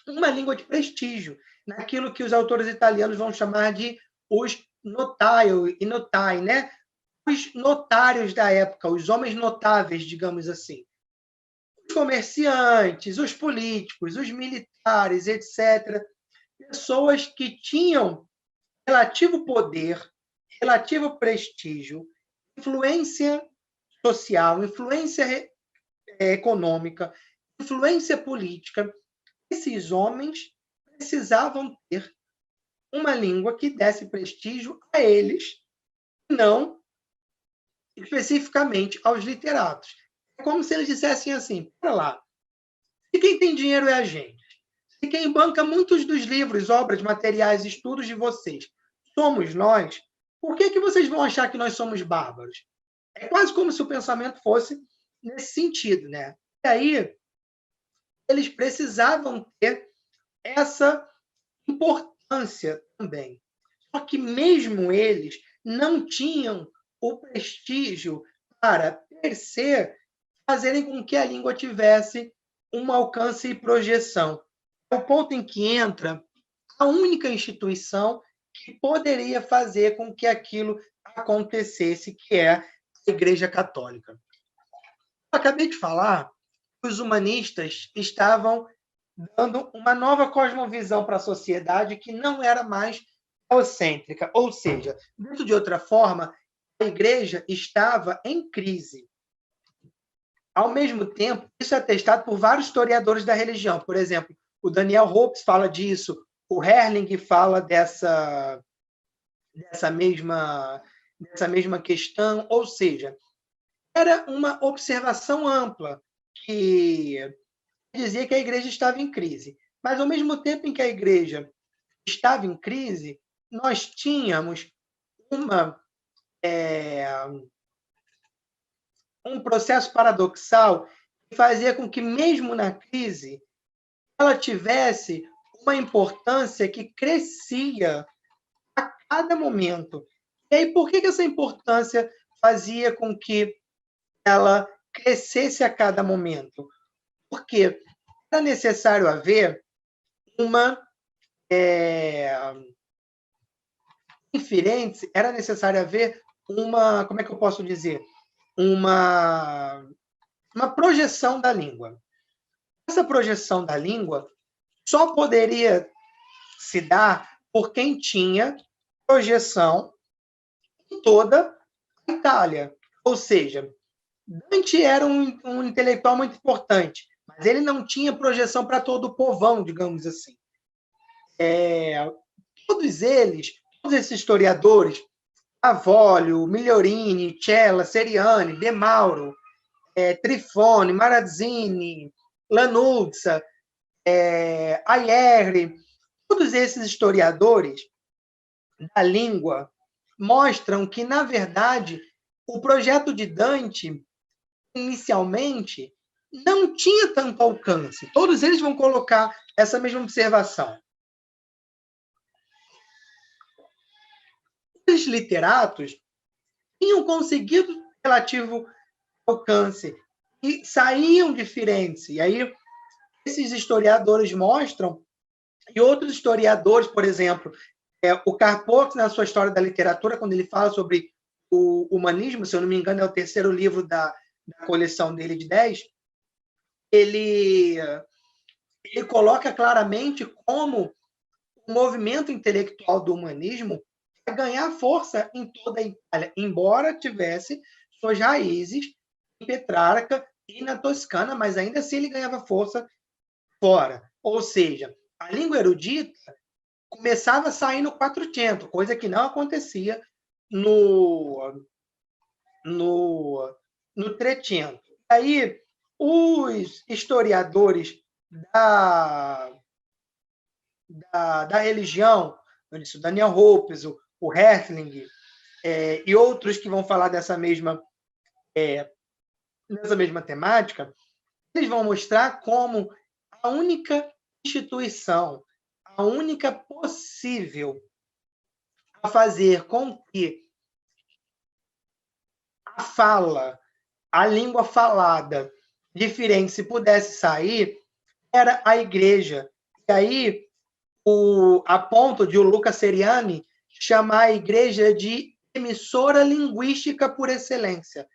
uma língua de prestígio, naquilo que os autores italianos vão chamar de os notai, né? Os notários da época, os homens notáveis, digamos assim. Os comerciantes, os políticos, os militares, etc. Pessoas que tinham relativo poder, relativo prestígio, influência social, influência econômica, influência política. Esses homens precisavam ter uma língua que desse prestígio a eles, não especificamente aos literatos. É como se eles dissessem assim: para lá, se quem tem dinheiro é a gente, se quem banca muitos dos livros, obras, materiais, estudos de vocês somos nós, por que vocês vão achar que nós somos bárbaros? É quase como se o pensamento fosse nesse sentido, né? E aí, eles precisavam ter essa importância também. Só que mesmo eles não tinham o prestígio para, per se, fazerem com que a língua tivesse um alcance e projeção. É o ponto em que entra a única instituição que poderia fazer com que aquilo acontecesse, que é a Igreja Católica. Eu acabei de falar que os humanistas estavam dando uma nova cosmovisão para a sociedade que não era mais teocêntrica, ou seja, dito de outra forma, a Igreja estava em crise. Ao mesmo tempo, isso é atestado por vários historiadores da religião. Por exemplo, o Daniel Hopes fala disso, o Herling fala dessa mesma questão, ou seja, era uma observação ampla que dizia que a Igreja estava em crise. Mas, ao mesmo tempo em que a Igreja estava em crise, nós tínhamos um processo paradoxal que fazia com que, mesmo na crise, ela tivesse uma importância que crescia a cada momento. E aí, por que essa importância fazia com que ela crescesse a cada momento? Porque era necessário haver em Firenze, era necessário haver como é que eu posso dizer? Uma projeção da língua. Essa projeção da língua só poderia se dar por quem tinha projeção em toda a Itália. Ou seja, Dante era um intelectual muito importante, mas ele não tinha projeção para todo o povão, digamos assim. Todos esses historiadores, Avolio, Migliorini, Cella, Seriani, De Mauro, Trifone, Marazzini, Lanuzza, Aierre, todos esses historiadores da língua mostram que, na verdade, o projeto de Dante, inicialmente, não tinha tanto alcance. Todos eles vão colocar essa mesma observação. Os literatos tinham conseguido relativo alcance e saíam de Firenze. E aí, esses historiadores mostram, e outros historiadores, por exemplo, o Carpocci, na sua História da Literatura, quando ele fala sobre o humanismo, se eu não me engano, é o terceiro livro da coleção dele de 10, ele coloca claramente como o movimento intelectual do humanismo vai ganhar força em toda a Itália, embora tivesse suas raízes em Petrarca e na Toscana, mas ainda assim ele ganhava força fora. Ou seja, a língua erudita começava a sair no Quattrocento, coisa que não acontecia no Trecento. Aí, os historiadores da religião, o Daniel Hopes, o Hertling, e outros que vão falar nessa mesma temática, eles vão mostrar como a única instituição, a única possível a fazer com que a fala, a língua falada diferente se pudesse sair, era a igreja. E aí, a ponto de o Luca Seriani chamar a igreja de emissora linguística por excelência.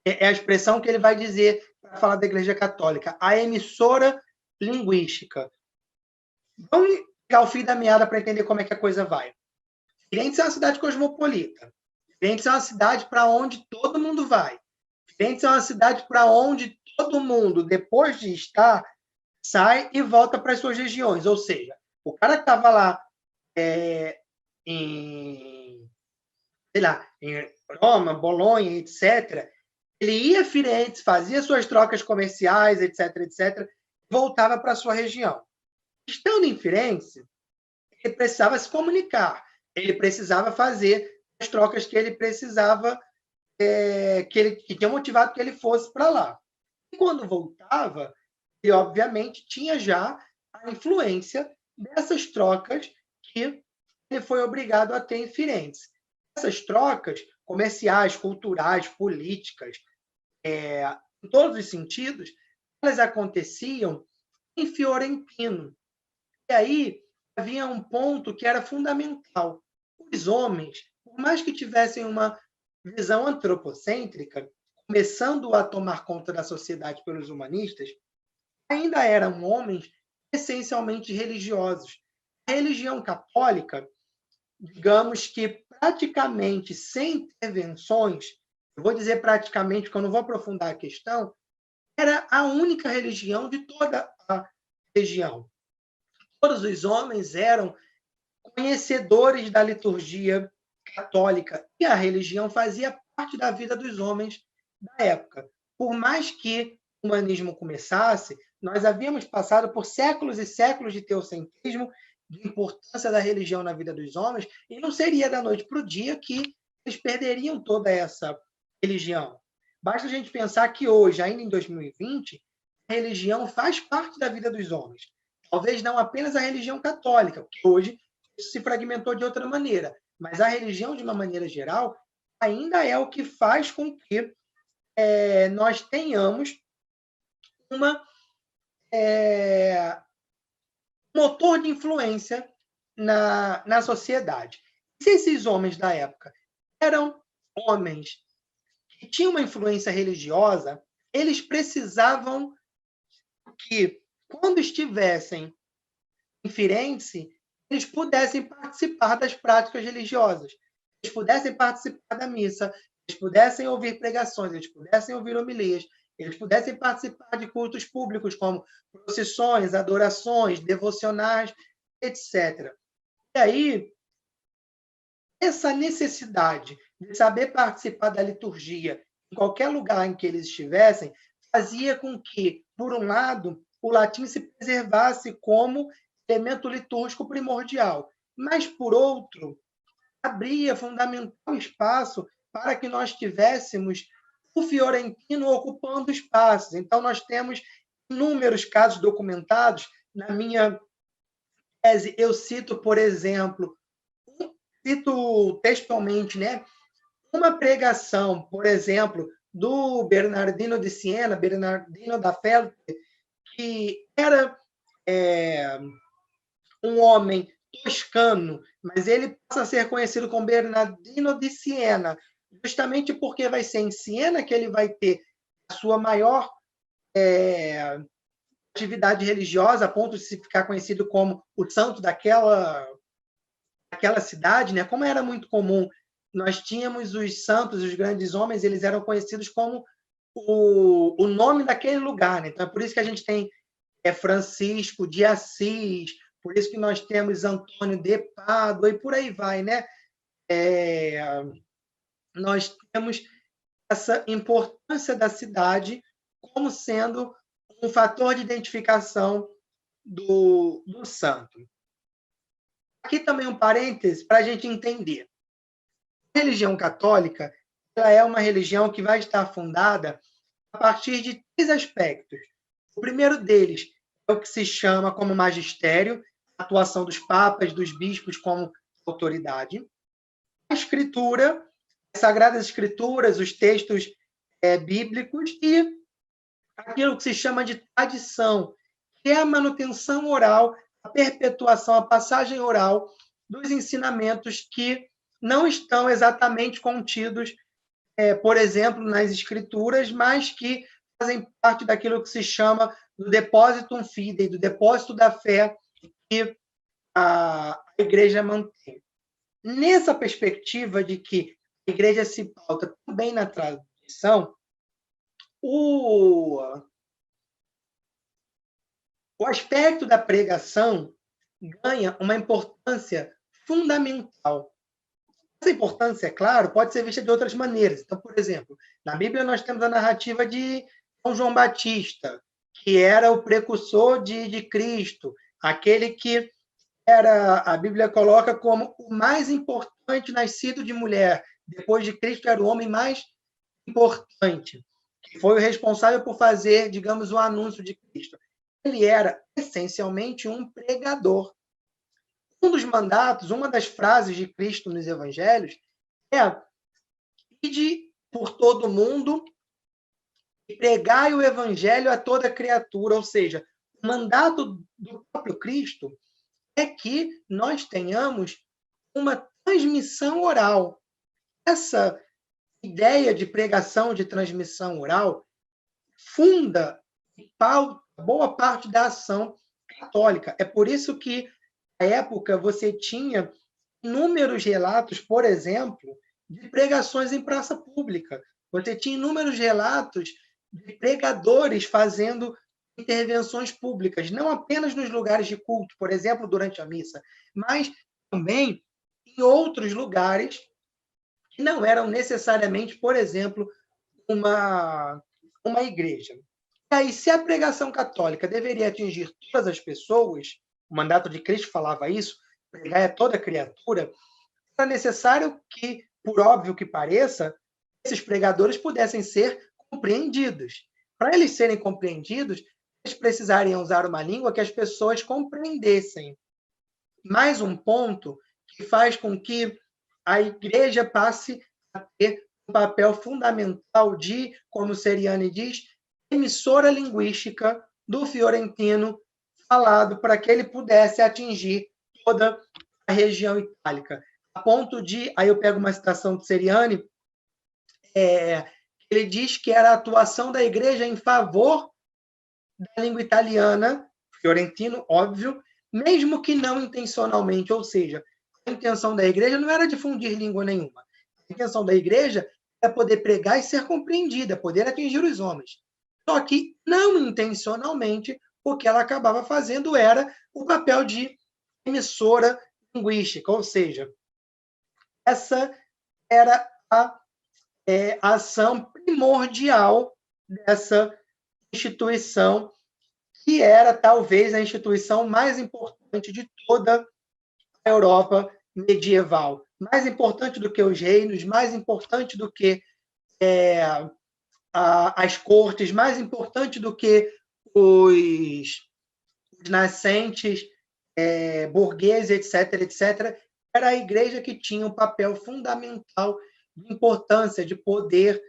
É a expressão que ele vai dizer para falar da Igreja Católica, a emissora linguística. Vamos pegar o fio da meada para entender como é que a coisa vai. Firenze é uma cidade cosmopolita. Firenze é uma cidade para onde todo mundo vai. Firenze é uma cidade para onde todo mundo, depois de estar, sai e volta para as suas regiões. Ou seja, o cara que estava lá em Roma, Bolonha, etc., ele ia a Firenze, fazia suas trocas comerciais, etc., etc., e voltava para a sua região. Estando em Firenze, ele precisava se comunicar, ele precisava fazer as trocas que ele precisava, que tinha motivado que ele fosse para lá. E quando voltava, ele obviamente tinha já a influência dessas trocas que ele foi obrigado a ter em Firenze. Essas trocas comerciais, culturais, políticas, em todos os sentidos, elas aconteciam em Fiorentino. E aí havia um ponto que era fundamental. Os homens, por mais que tivessem uma visão antropocêntrica, começando a tomar conta da sociedade pelos humanistas, ainda eram homens essencialmente religiosos. A religião católica, digamos que praticamente sem intervenções, eu vou dizer praticamente, porque eu não vou aprofundar a questão, era a única religião de toda a região. Todos os homens eram conhecedores da liturgia católica e a religião fazia parte da vida dos homens da época. Por mais que o humanismo começasse, nós havíamos passado por séculos e séculos de teocentrismo, de importância da religião na vida dos homens, e não seria da noite para o dia que eles perderiam toda essa religião. Basta a gente pensar que hoje, ainda em 2020, a religião faz parte da vida dos homens. Talvez não apenas a religião católica, porque hoje isso se fragmentou de outra maneira, mas a religião, de uma maneira geral, ainda é o que faz com que nós tenhamos motor de influência na sociedade. Se esses homens da época eram homens que tinham uma influência religiosa, eles precisavam que, quando estivessem em Firenze, eles pudessem participar das práticas religiosas, eles pudessem participar da missa, eles pudessem ouvir pregações, eles pudessem ouvir homilias, eles pudessem participar de cultos públicos como procissões, adorações, devocionais, etc. E aí, essa necessidade de saber participar da liturgia em qualquer lugar em que eles estivessem fazia com que, por um lado, o latim se preservasse como elemento litúrgico primordial, mas, por outro, abria fundamental espaço para que nós tivéssemos o fiorentino ocupando espaços. Então, nós temos inúmeros casos documentados. Na minha tese, eu cito, por exemplo, cito textualmente, né, uma pregação, por exemplo, do Bernardino de Siena, Bernardino da Feltre, que era um homem toscano, mas ele passa a ser conhecido como Bernardino de Siena, justamente porque vai ser em Siena que ele vai ter a sua maior atividade religiosa, a ponto de se ficar conhecido como o santo daquela cidade, né? Como era muito comum, nós tínhamos os santos, os grandes homens, eles eram conhecidos como o nome daquele lugar, né? Então é por isso que a gente tem Francisco de Assis, por isso que nós temos Antônio de Pádua e por aí vai, né? Nós temos essa importância da cidade como sendo um fator de identificação do santo. Aqui também um parêntese para a gente entender. A religião católica ela é uma religião que vai estar fundada a partir de 3 aspectos. O primeiro deles é o que se chama como magistério, a atuação dos papas, dos bispos como autoridade. A escritura, as sagradas escrituras, os textos bíblicos e aquilo que se chama de tradição, que é a manutenção oral, a perpetuação, a passagem oral dos ensinamentos que não estão exatamente contidos, por exemplo, nas escrituras, mas que fazem parte daquilo que se chama do depositum fidei, do depósito da fé que a igreja mantém. Nessa perspectiva de que a igreja se pauta também na tradição, o aspecto da pregação ganha uma importância fundamental. Essa importância, é claro, pode ser vista de outras maneiras. Então, por exemplo, na Bíblia nós temos a narrativa de São João Batista, que era o precursor de Cristo, aquele que a Bíblia coloca como o mais importante nascido de mulher. Depois de Cristo, era o homem mais importante, que foi o responsável por fazer, digamos, o anúncio de Cristo. Ele era, essencialmente, um pregador. Um dos mandatos, uma das frases de Cristo nos evangelhos é: ide por todo mundo e pregai o evangelho a toda criatura. Ou seja, o mandato do próprio Cristo é que nós tenhamos uma transmissão oral. Essa ideia de pregação, de transmissão oral, funda e pauta boa parte da ação católica. É por isso que, na época, você tinha inúmeros relatos, por exemplo, de pregações em praça pública. Você tinha inúmeros relatos de pregadores fazendo intervenções públicas, não apenas nos lugares de culto, por exemplo, durante a missa, mas também em outros lugares que não eram necessariamente, por exemplo, uma igreja. E aí, se a pregação católica deveria atingir todas as pessoas, o mandato de Cristo falava isso, pregar a toda criatura, era necessário que, por óbvio que pareça, esses pregadores pudessem ser compreendidos. Para eles serem compreendidos, eles precisariam usar uma língua que as pessoas compreendessem. Mais um ponto que faz com que a igreja passe a ter um papel fundamental de, como Seriani diz, emissora linguística do fiorentino falado para que ele pudesse atingir toda a região itálica. A ponto de, aí eu pego uma citação de Seriani, ele diz que era a atuação da igreja em favor da língua italiana, fiorentino, óbvio, mesmo que não intencionalmente, ou seja, a intenção da igreja não era difundir língua nenhuma. A intenção da igreja é poder pregar e ser compreendida, poder atingir os homens. Só que, não intencionalmente, o que ela acabava fazendo era o papel de emissora linguística, ou seja, essa era a ação primordial dessa instituição, que era talvez a instituição mais importante de toda a Europa medieval. Mais importante do que os reinos, mais importante do que as cortes, mais importante do que os nascentes burgueses, etc., etc., era a igreja que tinha um papel fundamental de importância, de poder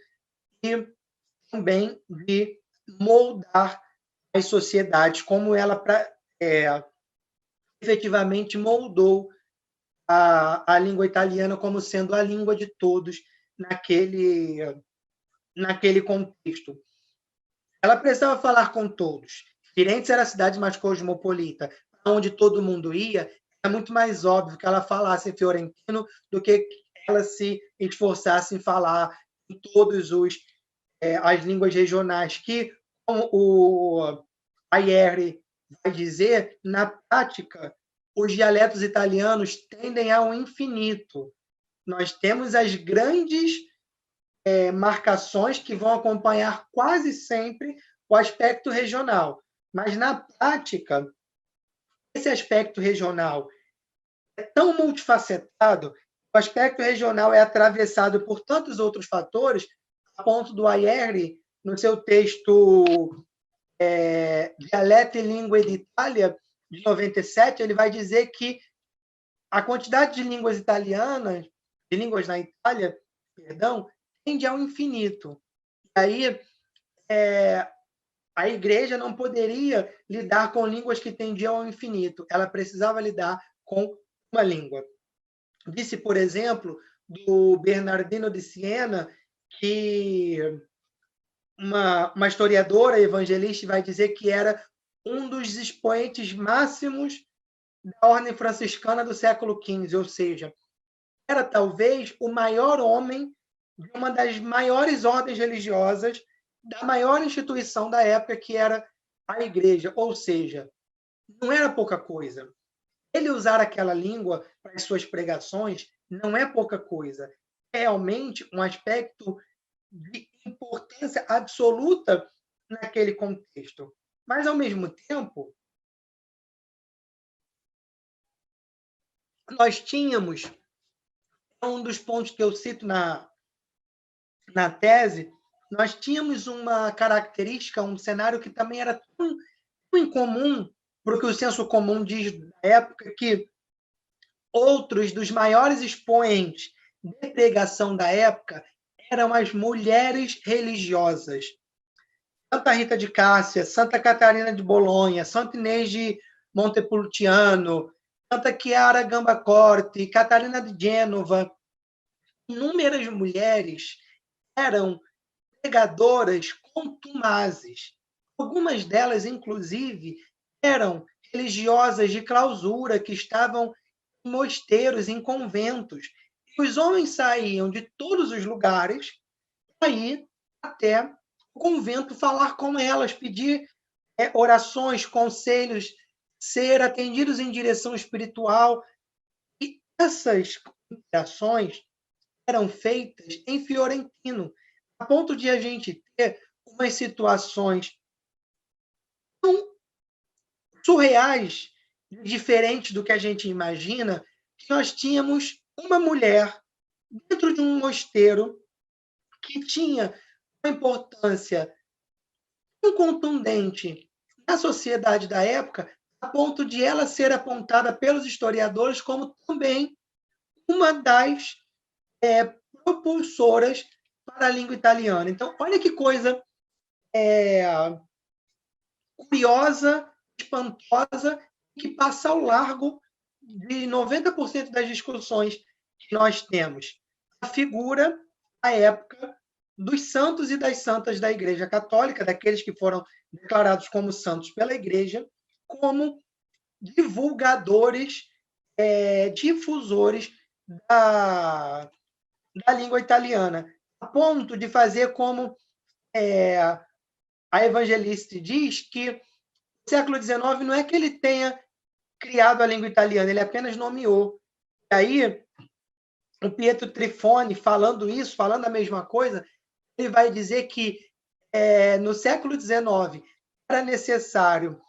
e também de moldar as sociedades, como ela efetivamente moldou a língua italiana como sendo a língua de todos naquele contexto. Ela precisava falar com todos. Firenze era a cidade mais cosmopolita, onde todo mundo ia. É muito mais óbvio que ela falasse fiorentino do que ela se esforçasse em falar em todas as línguas regionais, que, como o Ayer vai dizer, na prática, os dialetos italianos tendem ao infinito. Nós temos as grandes marcações que vão acompanhar quase sempre o aspecto regional. Mas, na prática, esse aspecto regional é tão multifacetado, o aspecto regional é atravessado por tantos outros fatores, a ponto do Ayer, no seu texto Dialeto e Língua d'Italia, de 97, ele vai dizer que a quantidade de línguas italianas, de línguas na Itália, tende ao infinito. E aí, a igreja não poderia lidar com línguas que tendiam ao infinito. Ela precisava lidar com uma língua. Disse, por exemplo, do Bernardino de Siena, que uma historiadora evangelista vai dizer que era um dos expoentes máximos da ordem franciscana do século XV, ou seja, era talvez o maior homem de uma das maiores ordens religiosas, da maior instituição da época, que era a igreja. Ou seja, não era pouca coisa. Ele usar aquela língua para as suas pregações não é pouca coisa. É realmente um aspecto de importância absoluta naquele contexto. Mas, ao mesmo tempo, nós tínhamos, um dos pontos que eu cito na tese, nós tínhamos uma característica, um cenário que também era tão incomum, porque o senso comum diz na época que outros dos maiores expoentes de pregação da época eram as mulheres religiosas. Santa Rita de Cássia, Santa Catarina de Bolonha, Santa Inês de Montepulciano, Santa Chiara Gambacorte, Catarina de Gênova. Inúmeras mulheres eram pregadoras contumazes. Algumas delas, inclusive, eram religiosas de clausura, que estavam em mosteiros, em conventos. E os homens saíam de todos os lugares para ir até o convento falar com elas, pedir orações, conselhos, ser atendidos em direção espiritual. E essas orações eram feitas em fiorentino, a ponto de a gente ter umas situações tão surreais, diferentes do que a gente imagina, que nós tínhamos uma mulher dentro de um mosteiro que tinha uma importância tão contundente na sociedade da época, a ponto de ela ser apontada pelos historiadores como também uma das propulsoras para a língua italiana. Então, olha que coisa curiosa, espantosa, que passa ao largo de 90% das discussões que nós temos. A figura, à época, dos santos e das santas da Igreja Católica, daqueles que foram declarados como santos pela Igreja, como divulgadores, difusores da língua italiana, a ponto de fazer como a Evangelista diz, que o século XIX não é que ele tenha criado a língua italiana, ele apenas nomeou. E aí, o Pietro Trifone, falando isso, falando a mesma coisa, ele vai dizer que no século XIX era necessário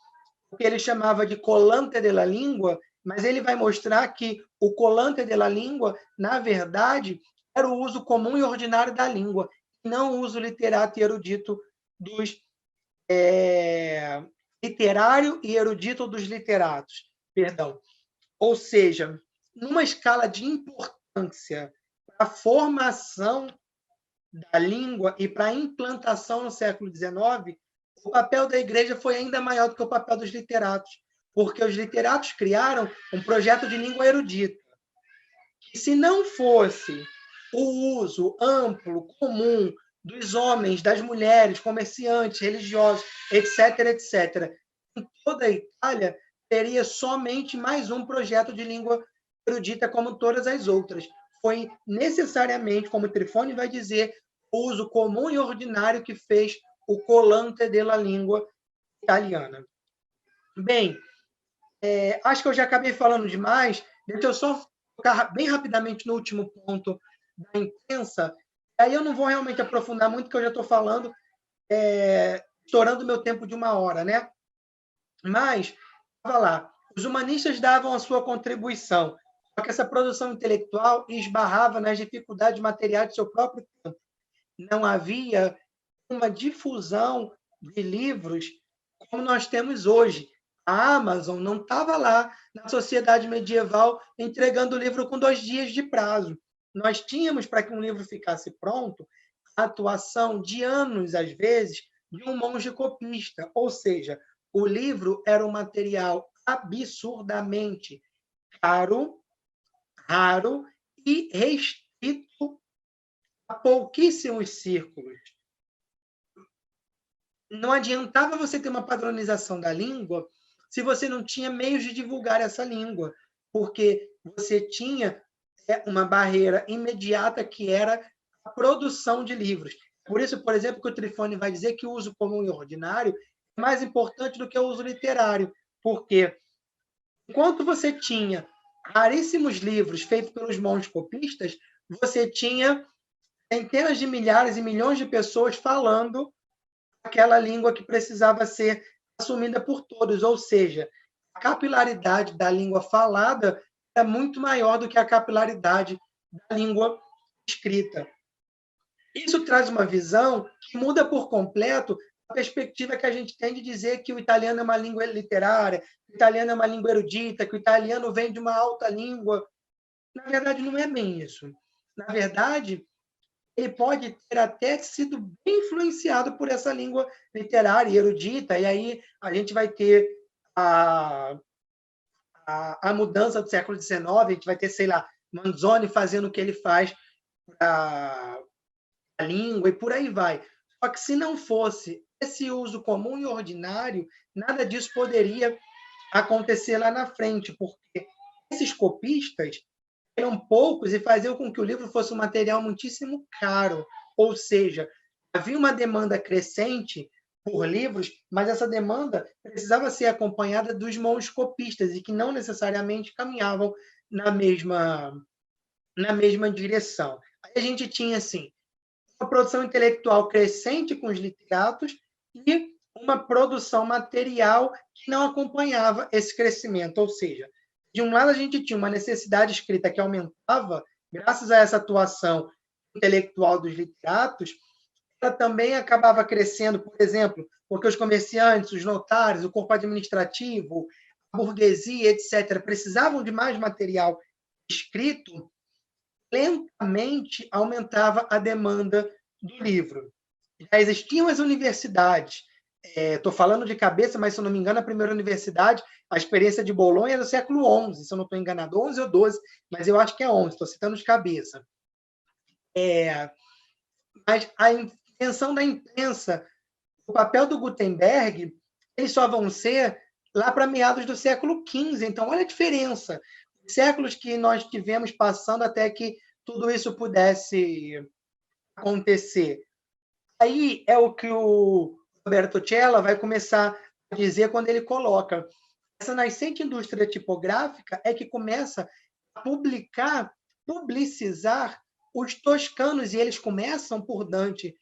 o que ele chamava de collante della lingua, mas ele vai mostrar que o collante della lingua, na verdade, era o uso comum e ordinário da língua, não o uso literato e erudito dos literário e erudito dos literatos, perdão. Ou seja, numa escala de importância para a formação da língua e para a implantação no século XIX, o papel da igreja foi ainda maior do que o papel dos literatos, porque os literatos criaram um projeto de língua erudita. E se não fosse o uso amplo, comum, dos homens, das mulheres, comerciantes, religiosos, etc., etc., em toda a Itália, teria somente mais um projeto de língua erudita como todas as outras. Foi necessariamente, como Trifone vai dizer, o uso comum e ordinário que fez o collante della língua italiana. Bem, acho que eu já acabei falando demais. Deixa eu só tocar bem rapidamente no último ponto da imprensa. Aí eu não vou realmente aprofundar muito, porque eu já estou falando, estourando meu tempo de 1 hora, né? Mas, estava lá, os humanistas davam a sua contribuição, só que essa produção intelectual esbarrava nas dificuldades materiais do seu próprio tempo. Não havia uma difusão de livros como nós temos hoje. A Amazon não estava lá na sociedade medieval entregando o livro com 2 dias de prazo. Nós tínhamos, para que um livro ficasse pronto, a atuação de anos, às vezes, de um monge copista. Ou seja, o livro era um material absurdamente caro, raro e restrito a pouquíssimos círculos. Não adiantava você ter uma padronização da língua se você não tinha meios de divulgar essa língua, porque você tinha uma barreira imediata que era a produção de livros. Por isso, por exemplo, que o Trifone vai dizer que o uso comum e ordinário é mais importante do que o uso literário, porque enquanto você tinha raríssimos livros feitos pelos monges copistas, você tinha centenas de milhares e milhões de pessoas falando aquela língua que precisava ser assumida por todos, ou seja, a capilaridade da língua falada é muito maior do que a capilaridade da língua escrita. Isso traz uma visão que muda por completo a perspectiva que a gente tem de dizer que o italiano é uma língua literária, que o italiano é uma língua erudita, que o italiano vem de uma alta língua. Na verdade, não é bem isso. Na verdade, ele pode ter até sido bem influenciado por essa língua literária e erudita, e aí a gente vai ter a mudança do século XIX, a gente vai ter, sei lá, Manzoni fazendo o que ele faz para a língua, e por aí vai. Só que se não fosse esse uso comum e ordinário, nada disso poderia acontecer lá na frente, porque esses copistas eram poucos e faziam com que o livro fosse um material muitíssimo caro. Ou seja, havia uma demanda crescente por livros, mas essa demanda precisava ser acompanhada dos monges copistas e que não necessariamente caminhavam na mesma direção. Aí a gente tinha, assim, uma produção intelectual crescente com os literatos e uma produção material que não acompanhava esse crescimento. Ou seja, de um lado, a gente tinha uma necessidade escrita que aumentava, graças a essa atuação intelectual dos literatos, ela também acabava crescendo, por exemplo, porque os comerciantes, os notários, o corpo administrativo, a burguesia, etc., precisavam de mais material escrito, lentamente aumentava a demanda do livro. Já existiam as universidades. Estou falando de cabeça, mas, se eu não me engano, a primeira universidade, a experiência de Bolonha, é do século XI, se eu não estou enganado, 11 ou 12, mas eu acho que é 11, estou citando de cabeça. Mas a intenção da imprensa, o papel do Gutenberg, eles só vão ser lá para meados do século XV. Então, olha a diferença. Séculos que nós tivemos passando até que tudo isso pudesse acontecer. Aí é o que o Roberto Cella vai começar a dizer quando ele coloca: essa nascente indústria tipográfica é que começa a publicizar os toscanos, e eles começam por Dante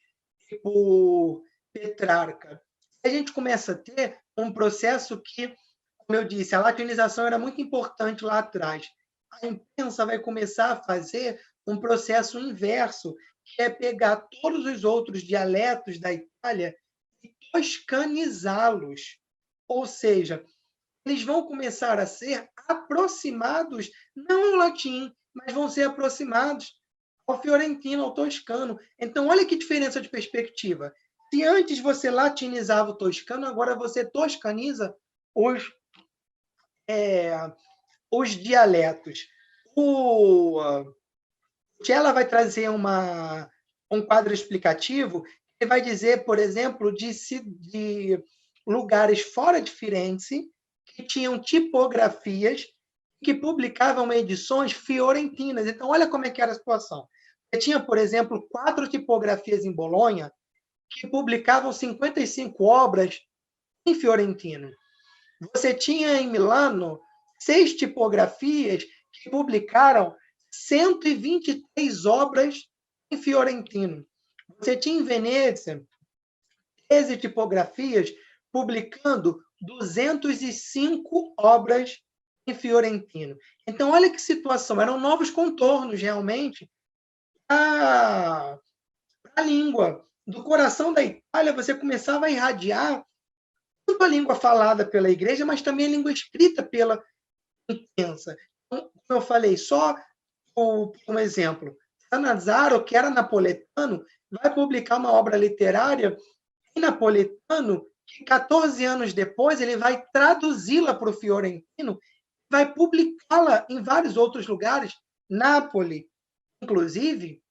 e por Petrarca. A gente começa a ter um processo que, como eu disse, a latinização era muito importante lá atrás. A imprensa vai começar a fazer um processo inverso, que é pegar todos os outros dialetos da Itália e toscanizá-los. Ou seja, eles vão começar a ser aproximados, não ao latim, mas vão ser aproximados ao fiorentino, ao toscano. Então, olha que diferença de perspectiva. Se antes você latinizava o toscano, agora você toscaniza os dialetos. O Cella vai trazer um quadro explicativo que vai dizer, por exemplo, de lugares fora de Firenze que tinham tipografias que publicavam edições fiorentinas. Então, olha como é que era a situação. Você tinha, por exemplo, 4 tipografias em Bolonha que publicavam 55 obras em fiorentino. Você tinha em Milano 6 tipografias que publicaram 123 obras em fiorentino. Você tinha em Veneza 13 tipografias publicando 205 obras em fiorentino. Então, olha que situação. Eram novos contornos, realmente, para a língua. Do coração da Itália, você começava a irradiar tanto a língua falada pela igreja, mas também a língua escrita pela imprensa. Então, como eu falei, só um exemplo. Sanazzaro, que era napoletano, vai publicar uma obra literária em napoletano, que 14 anos depois ele vai traduzi-la para o fiorentino, vai publicá-la em vários outros lugares, Nápoles, inclusive,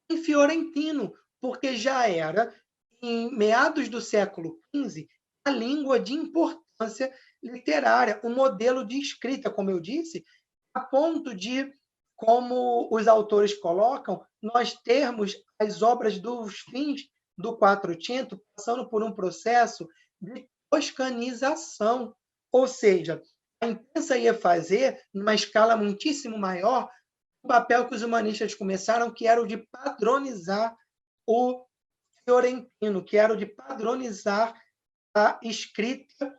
em fiorentino, porque já era, em meados do século XV, a língua de importância literária, um modelo de escrita, como eu disse, a ponto de, como os autores colocam, nós termos as obras dos fins do Quattrocento passando por um processo de toscanização, ou seja, a imprensa ia fazer, numa escala muitíssimo maior, o papel que os humanistas começaram, que era o de padronizar o fiorentino, que era o de padronizar a escrita,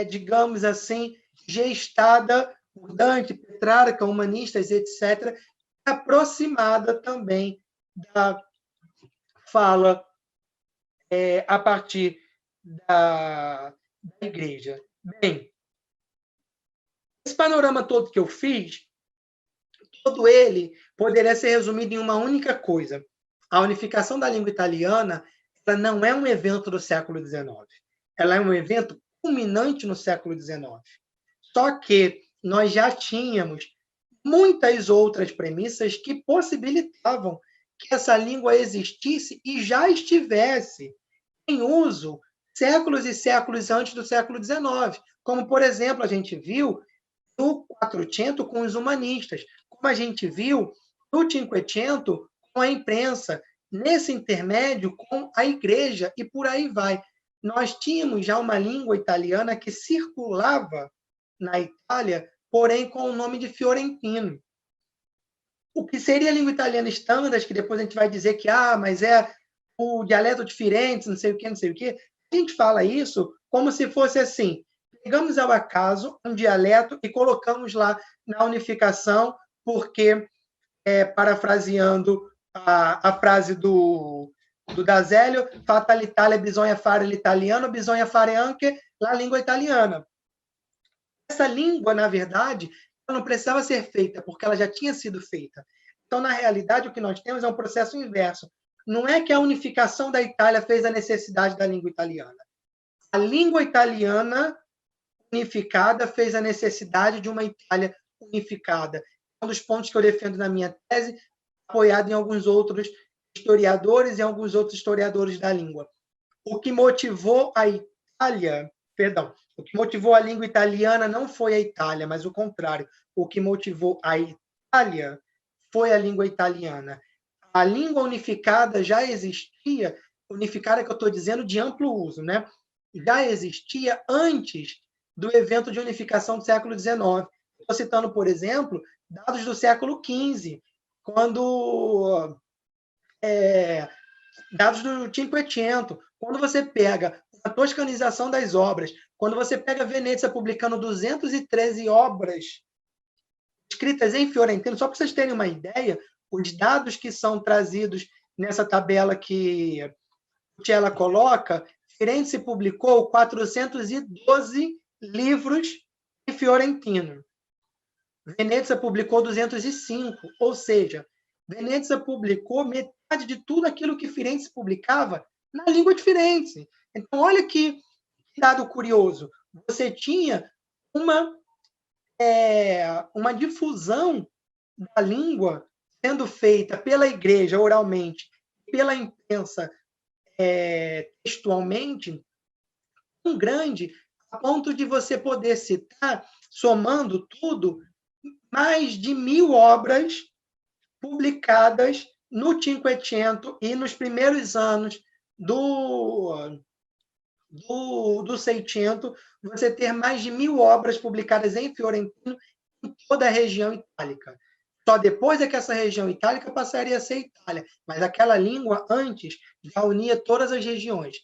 digamos assim, gestada por Dante, Petrarca, humanistas, etc., aproximada também da fala a partir da igreja. Bem, esse panorama todo que eu fiz, todo ele poderia ser resumido em uma única coisa. A unificação da língua italiana, ela não é um evento do século XIX. Ela é um evento culminante no século XIX. Só que nós já tínhamos muitas outras premissas que possibilitavam que essa língua existisse e já estivesse em uso séculos e séculos antes do século XIX. Como, por exemplo, a gente viu no Quattrocento com os humanistas, como a gente viu no Cinquecento com a imprensa, nesse intermédio com a igreja, e por aí vai. Nós tínhamos já uma língua italiana que circulava na Itália, porém com o nome de fiorentino. O que seria a língua italiana standard, que depois a gente vai dizer que mas é o dialeto de Firenze, não sei o quê, não sei o quê. A gente fala isso como se fosse assim: pegamos ao acaso um dialeto e colocamos lá na unificação, porque, parafraseando a frase do D'Azeglio, fatta l'Italia, bisogna fare l'italiano, bisogna fare anche la língua italiana. Essa língua, na verdade, ela não precisava ser feita, porque ela já tinha sido feita. Então, na realidade, o que nós temos é um processo inverso. Não é que a unificação da Itália fez a necessidade da língua italiana. A língua italiana unificada fez a necessidade de uma Itália unificada. Um dos pontos que eu defendo na minha tese, apoiado em alguns outros historiadores e alguns outros historiadores da língua. O que motivou a Itália, perdão, o que motivou a língua italiana não foi a Itália, mas o contrário. O que motivou a Itália foi a língua italiana. A língua unificada já existia, unificada que eu estou dizendo de amplo uso, né? Já existia antes do evento de unificação do século XIX. Estou citando, por exemplo, dados do século XV, quando dados do Cinquecento, quando você pega a toscanização das obras, quando você pega Venezia publicando 213 obras escritas em fiorentino, só para vocês terem uma ideia, os dados que são trazidos nessa tabela que ela coloca, Firenze publicou 412 livros em fiorentino. Venezia publicou 205, ou seja, Venezia publicou metade de tudo aquilo que Firenze publicava na língua de Firenze. Então, olha que dado curioso. Você tinha uma difusão da língua sendo feita pela igreja oralmente, pela imprensa textualmente, tão grande, a ponto de você poder citar, somando tudo, mais de 1.000 obras publicadas no Cinquecento e nos primeiros anos do Seicento, você ter mais de 1.000 obras publicadas em fiorentino em toda a região itálica. Só depois é que essa região itálica passaria a ser Itália, mas aquela língua antes já unia todas as regiões.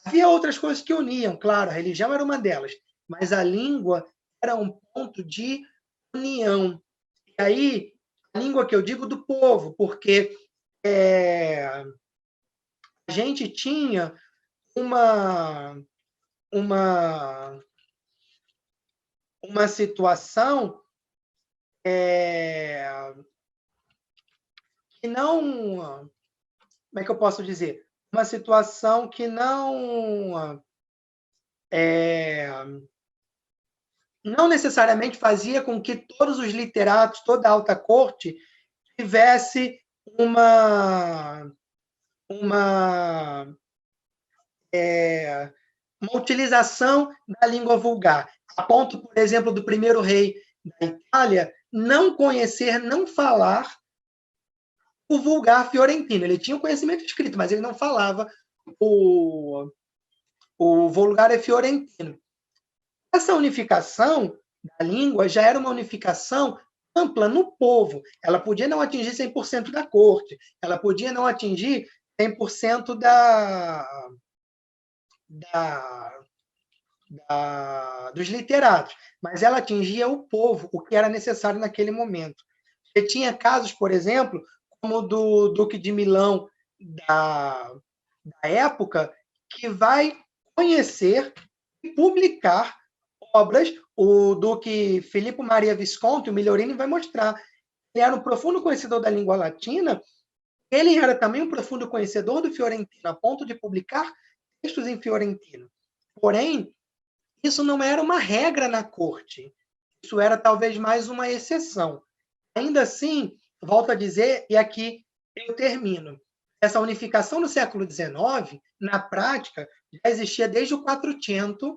Havia outras coisas que uniam, claro, a religião era uma delas, mas a língua era um ponto de união. E aí, a língua que eu digo do povo, porque a gente tinha uma situação que não... Como é que eu posso dizer? Uma situação que não necessariamente fazia com que todos os literatos, toda a alta corte, tivesse uma utilização da língua vulgar. A ponto, por exemplo, do primeiro rei da Itália não conhecer, não falar o vulgar fiorentino. Ele tinha o conhecimento escrito, mas ele não falava o vulgar fiorentino. Essa unificação da língua já era uma unificação ampla no povo. Ela podia não atingir 100% da corte, ela podia não atingir 100% dos literatos, mas ela atingia o povo, o que era necessário naquele momento. Você tinha casos, por exemplo, como o do Duque de Milão da época, que vai conhecer e publicar obras. O Duque Filippo Maria Visconti, o Migliorini, vai mostrar. Ele era um profundo conhecedor da língua latina, ele era também um profundo conhecedor do fiorentino, a ponto de publicar textos em fiorentino. Porém, isso não era uma regra na corte. Isso era talvez mais uma exceção. Ainda assim, volto a dizer, e aqui eu termino, essa unificação no século XIX, na prática, já existia desde o 400,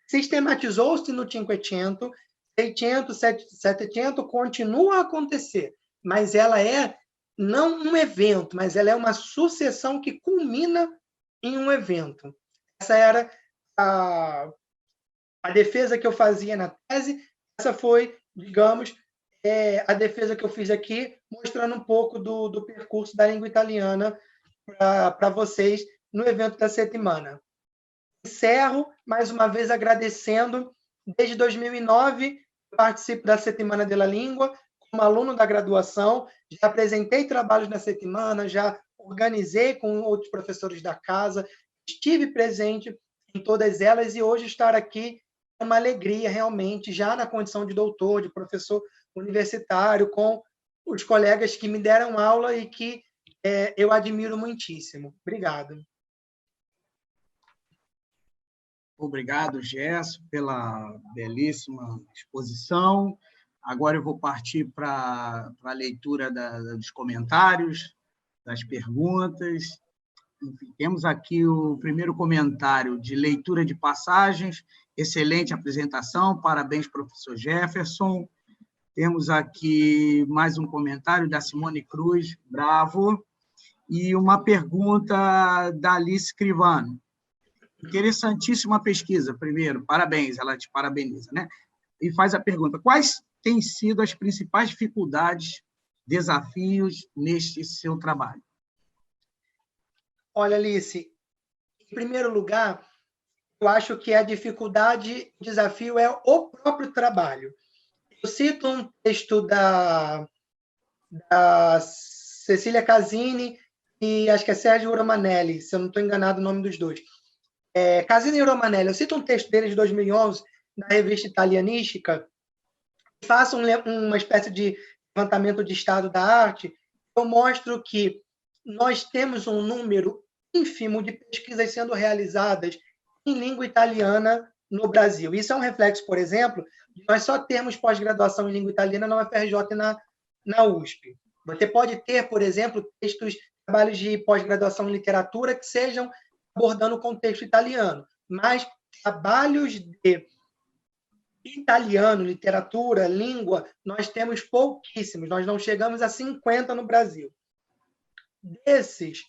sistematizou-se no Cinquecento, 600, 700, continua a acontecer, mas ela é não um evento, mas ela é uma sucessão que culmina em um evento. Essa era a defesa que eu fazia na tese, essa foi, digamos, a defesa que eu fiz aqui, mostrando um pouco do percurso da língua italiana para vocês no evento da semana. Encerro, mais uma vez, agradecendo. Desde 2009, participo da Semana da Língua, como aluno da graduação, já apresentei trabalhos na semana, já organizei com outros professores da casa, estive presente em todas elas e hoje estar aqui é uma alegria, realmente, já na condição de doutor, de professor universitário, com os colegas que me deram aula e que eu admiro muitíssimo. Obrigado. Obrigado, Gerson, pela belíssima exposição. Agora eu vou partir para a leitura dos comentários das perguntas. Enfim, temos aqui o primeiro comentário de leitura de passagens. Excelente apresentação, parabéns, professor Jefferson. Temos aqui mais um comentário da Simone Cruz, bravo. E uma pergunta da Alice Crivano. Interessantíssima pesquisa, primeiro, parabéns, ela te parabeniza, né? E faz a pergunta: quais têm sido as principais dificuldades, desafios neste seu trabalho? Olha, Alice, em primeiro lugar, eu acho que a dificuldade, o desafio é o próprio trabalho. Eu cito um texto da Cecília Casini e acho que é Sérgio Romanelli, se eu não estou enganado o nome dos dois. Casini e Romanelli, eu cito um texto deles de 2011, na revista Italianística, que faça uma espécie de levantamento de estado da arte. Eu mostro que nós temos um número ínfimo de pesquisas sendo realizadas em língua italiana no Brasil. Isso é um reflexo, por exemplo, de nós só termos pós-graduação em língua italiana na UFRJ e na USP. Você pode ter, por exemplo, trabalhos de pós-graduação em literatura que sejam abordando o contexto italiano, mas trabalhos de italiano, literatura, língua, nós temos pouquíssimos, nós não chegamos a 50 no Brasil. Desses,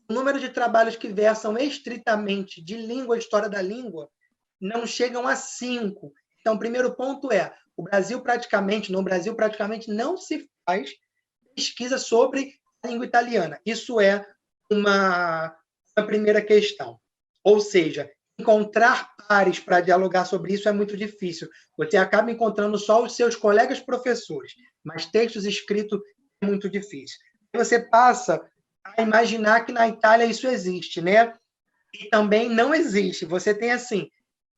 o número de trabalhos que versam estritamente de língua e história da língua não chegam a 5. Então, o primeiro ponto é, no Brasil praticamente não se faz pesquisa sobre a língua italiana. Isso é uma primeira questão. Ou seja, encontrar pares para dialogar sobre isso é muito difícil. Você acaba encontrando só os seus colegas professores, mas textos escritos é muito difícil. Você passa a imaginar que na Itália isso existe, né? E também não existe. Você tem, assim,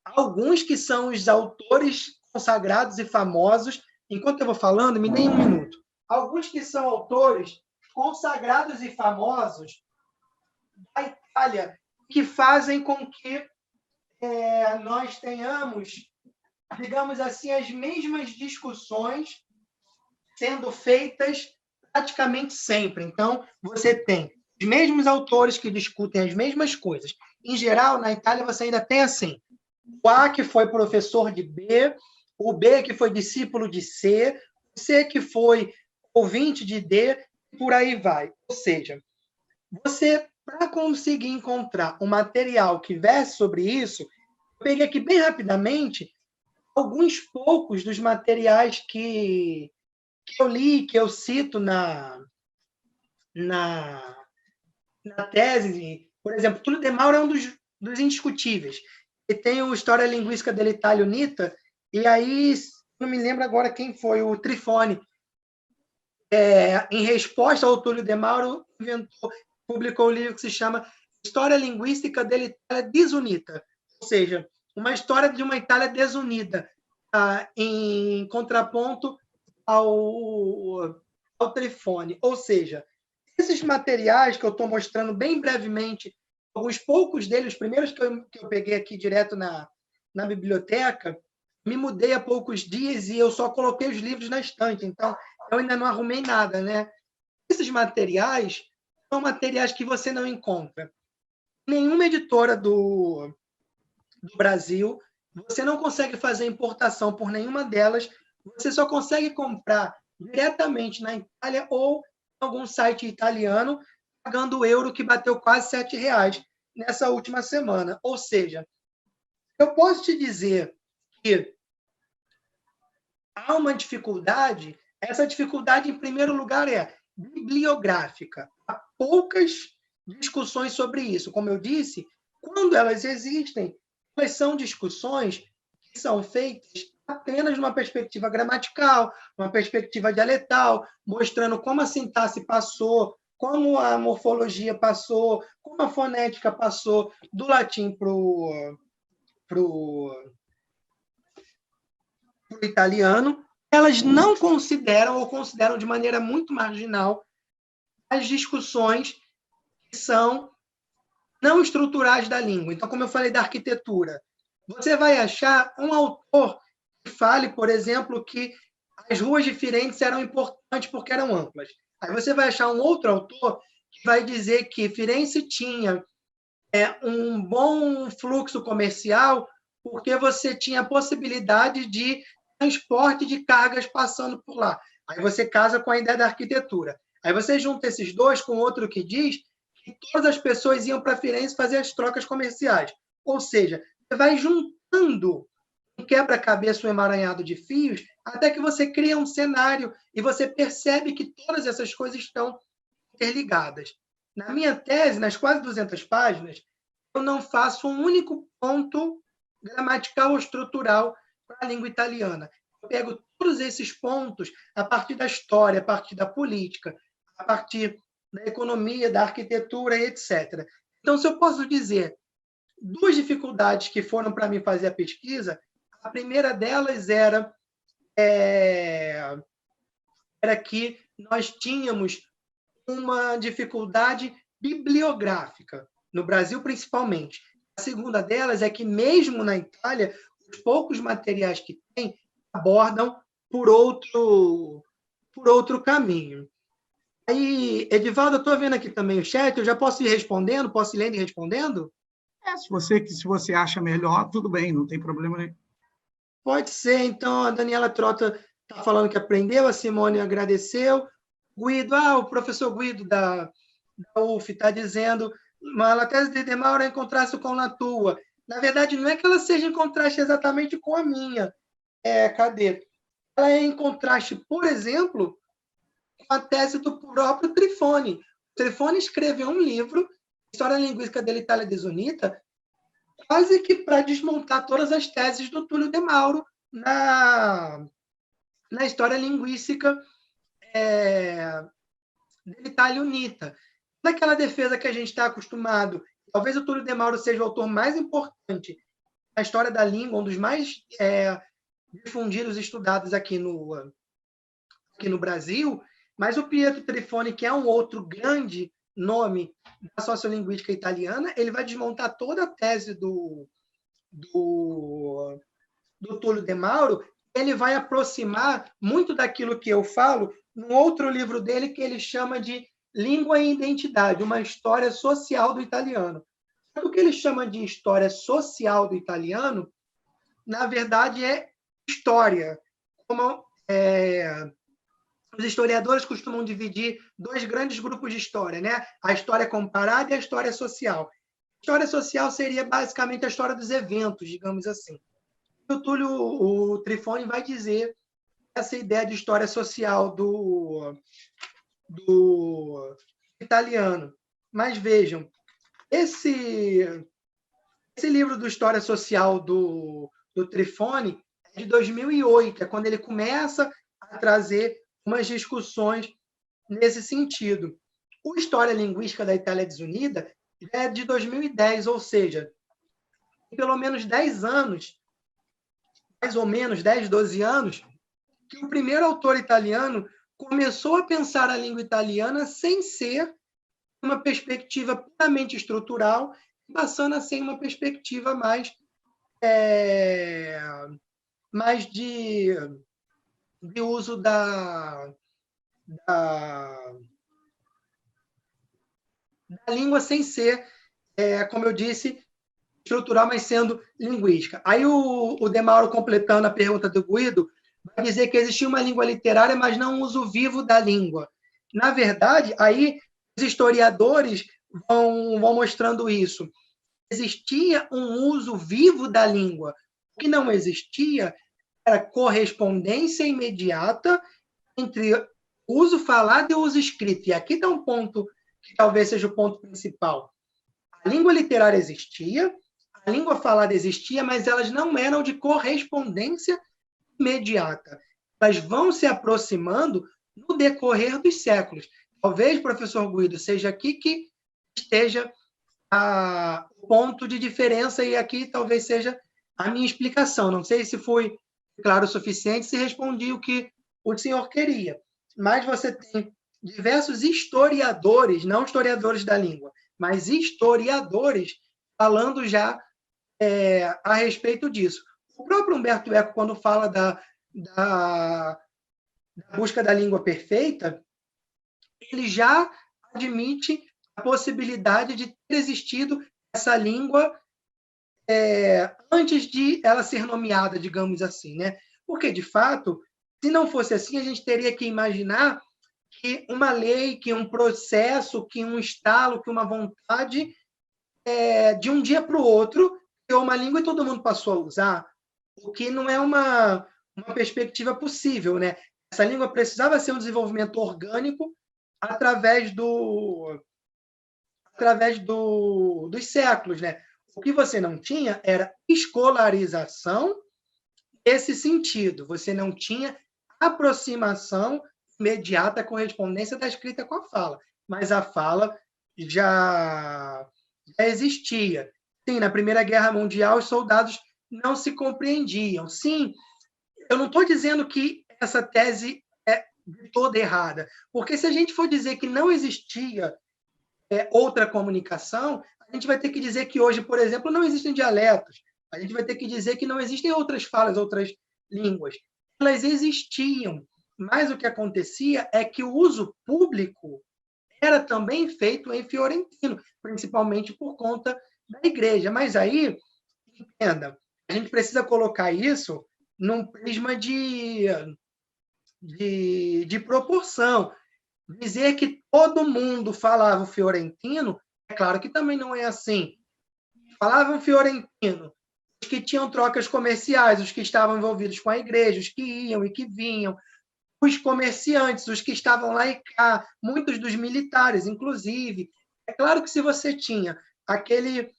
alguns que são os autores consagrados e famosos. Enquanto eu vou falando, me dê um minuto. Alguns que são autores consagrados e famosos da Itália, que fazem com que nós tenhamos, digamos assim, as mesmas discussões sendo feitas praticamente sempre. Então, você tem os mesmos autores que discutem as mesmas coisas. Em geral, na Itália, você ainda tem assim, o A que foi professor de B, o B que foi discípulo de C, o C que foi ouvinte de D, e por aí vai. Ou seja, você, para conseguir encontrar um material que verse sobre isso, eu peguei aqui bem rapidamente alguns poucos dos materiais que eu li, que eu cito na tese. Por exemplo, Túlio de Mauro é um dos indiscutíveis. E tem o História Linguística dell'Italia Unita, e aí, não me lembro agora quem foi, o Trifone. Em resposta ao Túlio de Mauro, publicou um livro que se chama História Linguística dell'Italia Disunita, ou seja, uma história de uma Itália desunida, em contraponto ao Trifone. Ou seja, esses materiais que eu estou mostrando bem brevemente, alguns poucos deles, os primeiros que eu peguei aqui direto na biblioteca, me mudei há poucos dias e eu só coloquei os livros na estante, então eu ainda não arrumei nada, né? Esses materiais são materiais que você não encontra em nenhuma editora do Brasil, você não consegue fazer importação por nenhuma delas, você só consegue comprar diretamente na Itália ou em algum site italiano, pagando o euro, que bateu quase R$7 nessa última semana. Ou seja, eu posso te dizer que há uma dificuldade. Essa dificuldade, em primeiro lugar, é bibliográfica. Há poucas discussões sobre isso. Como eu disse, quando elas existem, elas são discussões que são feitas apenas numa perspectiva gramatical, uma perspectiva dialetal, mostrando como a sintaxe passou, como a morfologia passou, como a fonética passou do latim para o italiano. Elas não consideram, ou consideram de maneira muito marginal, as discussões que são não estruturais da língua. Então, como eu falei da arquitetura, você vai achar um autor que fale, por exemplo, que as ruas de Firenze eram importantes porque eram amplas. Aí você vai achar um outro autor vai dizer que Firenze tinha um bom fluxo comercial porque você tinha a possibilidade de transporte de cargas passando por lá. Aí você casa com a ideia da arquitetura. Aí você junta esses dois com outro que diz que todas as pessoas iam para Firenze fazer as trocas comerciais. Ou seja, você vai juntando um quebra-cabeça, um emaranhado de fios, até que você cria um cenário e você percebe que todas essas coisas estão interligadas. Na minha tese, nas quase 200 páginas, eu não faço um único ponto gramatical ou estrutural para a língua italiana. Eu pego todos esses pontos a partir da história, a partir da política, a partir da economia, da arquitetura, etc. Então, se eu posso dizer duas dificuldades que foram para mim fazer a pesquisa, a primeira delas era que nós tínhamos uma dificuldade bibliográfica, no Brasil principalmente. A segunda delas é que, mesmo na Itália, os poucos materiais que tem abordam por outro caminho. Aí, Edivaldo, eu estou vendo aqui também o chat, eu já posso ir respondendo? Posso ir lendo e respondendo? Se você acha melhor, tudo bem, não tem problema nenhum. Pode ser, então, a Daniela Trota está falando que aprendeu, a Simone agradeceu. Guido, o professor Guido da UF está dizendo, a tese de De Mauro é em contraste com a tua. Na verdade, não é que ela seja em contraste exatamente com a minha. Cadê? Ela é em contraste, por exemplo, com a tese do próprio Trifone. O Trifone escreveu um livro, História Linguística dell'Italia Desunita, quase que para desmontar todas as teses do Túlio de Mauro na história linguística dell'Italia Unita. Naquela defesa que a gente está acostumado, talvez o Túlio de Mauro seja o autor mais importante na história da língua, um dos mais difundidos e estudados aqui no Brasil, mas o Pietro Trifone, que é um outro grande nome da sociolinguística italiana, ele vai desmontar toda a tese do Túlio de Mauro, ele vai aproximar muito daquilo que eu falo num outro livro dele que ele chama de Língua e Identidade, uma história social do italiano. O que ele chama de história social do italiano, na verdade, é história. Como os historiadores costumam dividir dois grandes grupos de história, né? A história comparada e a história social. A história social seria basicamente a história dos eventos, digamos assim. O Trifone vai dizer essa ideia de história social do italiano. Mas vejam, esse livro do História Social do Trifone é de 2008, é quando ele começa a trazer umas discussões nesse sentido. O História Linguística da Itália Desunida é de 2010, ou seja, pelo menos 10 anos, mais ou menos 10, 12 anos, que o primeiro autor italiano começou a pensar a língua italiana sem ser uma perspectiva puramente estrutural, passando a ser uma perspectiva mais de uso da língua sem ser, como eu disse, estrutural, mas sendo linguística. Aí o De Mauro, completando a pergunta do Guido, vai dizer que existia uma língua literária, mas não um uso vivo da língua. Na verdade, aí os historiadores vão mostrando isso. Existia um uso vivo da língua. O que não existia era correspondência imediata entre o uso falado e o uso escrito. E aqui está um ponto que talvez seja o ponto principal. A língua literária existia, a língua falada existia, mas elas não eram de correspondência imediata. Elas vão se aproximando no decorrer dos séculos. Talvez, professor Guido, seja aqui que esteja o ponto de diferença, e aqui talvez seja a minha explicação. Não sei se foi claro o suficiente, se respondi o que o senhor queria. Mas você tem diversos historiadores, não historiadores da língua, mas historiadores falando já a respeito disso. O próprio Umberto Eco, quando fala da busca da língua perfeita, ele já admite a possibilidade de ter existido essa língua antes de ela ser nomeada, digamos assim, né? Porque, de fato, se não fosse assim, a gente teria que imaginar que uma lei, que um processo, que um estalo, que uma vontade, de um dia para o outro, criou uma língua e todo mundo passou a usar, o que não é uma perspectiva possível, né? Essa língua precisava ser um desenvolvimento orgânico através dos séculos, né? O que você não tinha era escolarização nesse sentido. Você não tinha aproximação imediata, correspondência da escrita com a fala, mas a fala já existia. Sim, na Primeira Guerra Mundial, os soldados não se compreendiam. Sim, eu não estou dizendo que essa tese é toda errada, porque se a gente for dizer que não existia outra comunicação, a gente vai ter que dizer que hoje, por exemplo, não existem dialetos. A gente vai ter que dizer que não existem outras falas, outras línguas. Elas existiam, mas o que acontecia é que o uso público era também feito em fiorentino, principalmente por conta da igreja. Mas aí, entenda, a gente precisa colocar isso num prisma de proporção. Dizer que todo mundo falava o fiorentino, é claro que também não é assim. Falavam fiorentino os que tinham trocas comerciais, os que estavam envolvidos com a igreja, os que iam e que vinham, os comerciantes, os que estavam lá e cá, muitos dos militares, inclusive. É claro que se você tinha aquele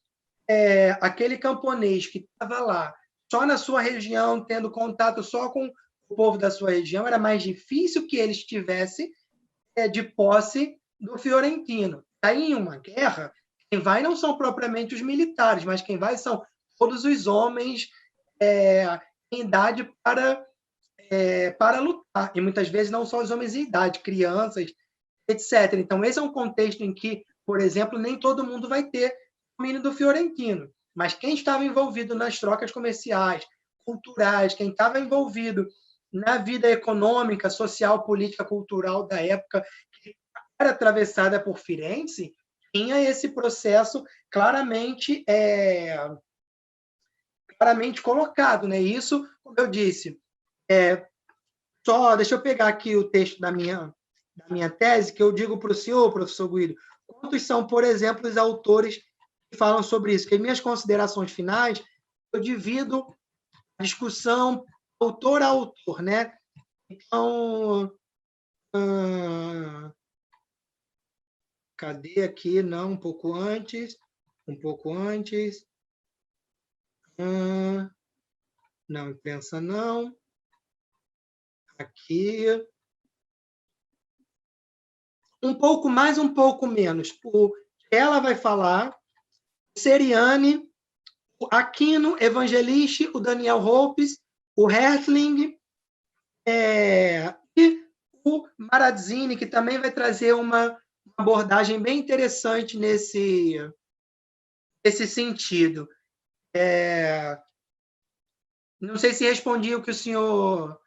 camponês que estava lá, só na sua região, tendo contato só com o povo da sua região, era mais difícil que ele estivesse de posse do fiorentino. Aí, em uma guerra, quem vai não são propriamente os militares, mas quem vai são todos os homens em idade para lutar. E muitas vezes não só os homens em idade, crianças, etc. Então, esse é um contexto em que, por exemplo, nem todo mundo vai ter domínio do fiorentino. Mas quem estava envolvido nas trocas comerciais, culturais, quem estava envolvido na vida econômica, social, política, cultural da época, que era atravessada por Firenze, tinha esse processo claramente colocado, né? Isso, como eu disse, deixa eu pegar aqui o texto da minha tese, que eu digo para o senhor, professor Guido, quantos são, por exemplo, os autores que falam sobre isso? Que em minhas considerações finais, eu divido a discussão autor a autor, né? Então, cadê aqui? Não, um pouco antes. Não, imprensa não. Aqui. Um pouco mais, um pouco menos. Ela vai falar, o Seriani, o Aquino, Evangelisti, o Daniel Hopes, o Hertling, e o Marazzini, que também vai trazer uma abordagem bem interessante nesse sentido. Não sei se respondi o que o senhor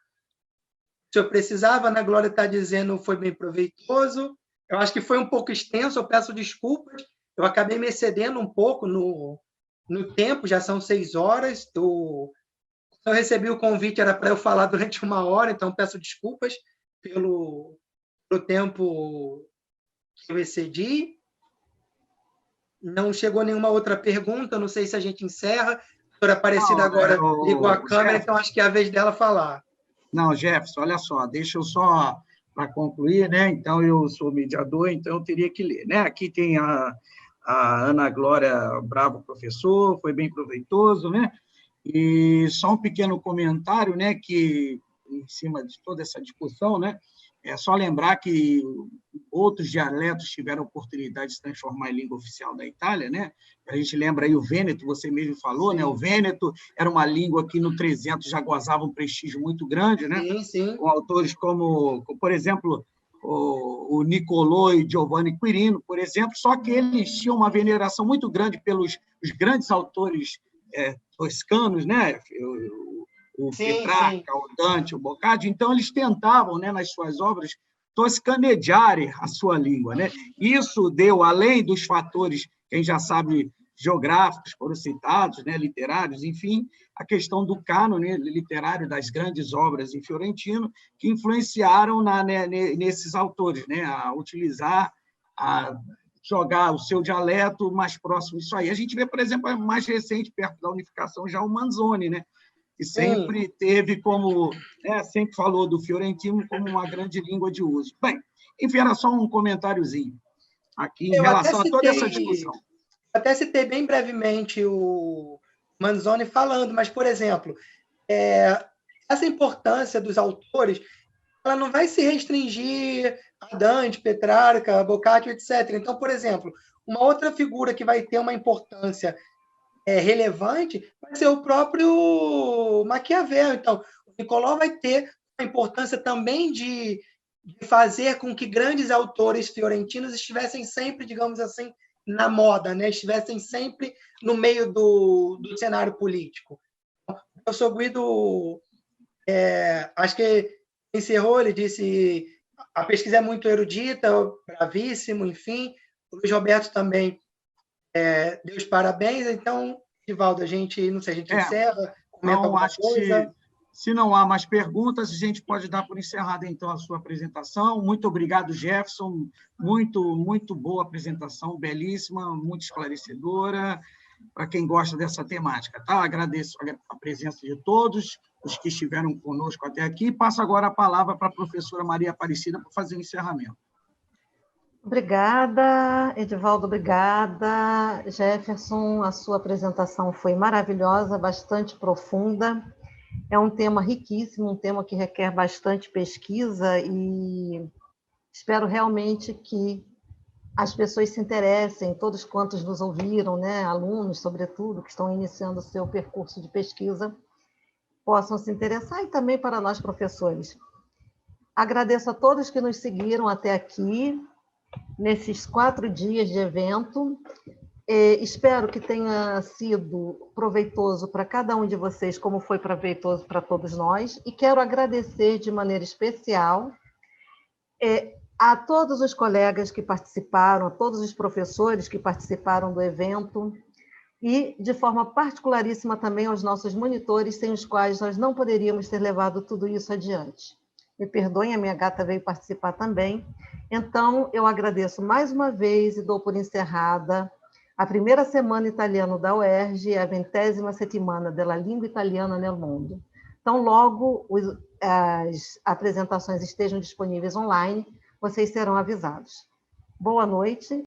precisava. A Ana Glória está dizendo que foi bem proveitoso. Eu acho que foi um pouco extenso, eu peço desculpas. Eu acabei me excedendo um pouco no tempo, já são 6 horas. Eu recebi o convite, era para eu falar durante 1 hora, então peço desculpas pelo tempo que eu excedi. Não chegou nenhuma outra pergunta, não sei se a gente encerra. A doutora Aparecida agora ligou a câmera, então acho que é a vez dela falar. Não, Jefferson, olha só, deixa eu só, para concluir, né? Então, eu sou mediador, então eu teria que ler, né? Aqui tem a Ana Glória Bravo, professor, foi bem proveitoso, né? E só um pequeno comentário, né, que em cima de toda essa discussão, né, é só lembrar que outros dialetos tiveram a oportunidade de se transformar em língua oficial da Itália, né? A gente lembra aí o Vêneto, você mesmo falou, né? O Vêneto era uma língua que no 300 já gozava um prestígio muito grande, né? Sim, sim. Com autores como, por exemplo, o Niccolò e Giovanni Quirino, por exemplo, só que eles tinham uma veneração muito grande pelos os grandes autores toscanos, né? O Petrarca, o Dante, o Boccaccio. Então, eles tentavam, né, nas suas obras, toscaneggiare a sua língua, né? Isso deu, além dos fatores que a gente já sabe, geográficos foram citados, né, literários, enfim, a questão do cânone literário das grandes obras em fiorentino, que influenciaram nesses autores, né, a utilizar, a jogar o seu dialeto mais próximo disso aí. A gente vê, por exemplo, mais recente, perto da unificação, já o Manzoni, né, que sempre teve como, né, sempre falou do fiorentino como uma grande língua de uso. Bem, enfim, era só um comentáriozinho aqui em relação a toda essa discussão. Até citei bem brevemente o Manzoni falando, mas, por exemplo, essa importância dos autores, ela não vai se restringir a Dante, Petrarca, Boccaccio, etc. Então, por exemplo, uma outra figura que vai ter uma importância relevante vai ser o próprio Maquiavel. Então, o Nicolau vai ter a importância também de fazer com que grandes autores fiorentinos estivessem sempre, digamos assim, na moda, né? Estivessem sempre no meio do cenário político. O professor Guido, acho que encerrou, ele disse a pesquisa é muito erudita, bravíssimo, enfim. O Luiz Roberto também deu os parabéns. Então, Edivaldo, a gente encerra, comenta alguma coisa. Se não há mais perguntas, a gente pode dar por encerrada, então, a sua apresentação. Muito obrigado, Jefferson. Muito, muito boa apresentação, belíssima, muito esclarecedora, para quem gosta dessa temática. Tá? Agradeço a presença de todos os que estiveram conosco até aqui. Passo agora a palavra para a professora Maria Aparecida para fazer o encerramento. Obrigada, Edivaldo, obrigada. Jefferson, a sua apresentação foi maravilhosa, bastante profunda. É um tema riquíssimo, um tema que requer bastante pesquisa e espero realmente que as pessoas se interessem, todos quantos nos ouviram, né, alunos, sobretudo, que estão iniciando o seu percurso de pesquisa, possam se interessar, e também para nós, professores. Agradeço a todos que nos seguiram até aqui, nesses 4 dias de evento. Espero que tenha sido proveitoso para cada um de vocês, como foi proveitoso para todos nós, e quero agradecer de maneira especial a todos os colegas que participaram, a todos os professores que participaram do evento, e, de forma particularíssima, também aos nossos monitores, sem os quais nós não poderíamos ter levado tudo isso adiante. Me perdoem, a minha gata veio participar também. Então, eu agradeço mais uma vez e dou por encerrada a primeira semana italiana da UERJ e a 20ª settimana della língua italiana nel mondo. Então, logo as apresentações estejam disponíveis online, vocês serão avisados. Boa noite.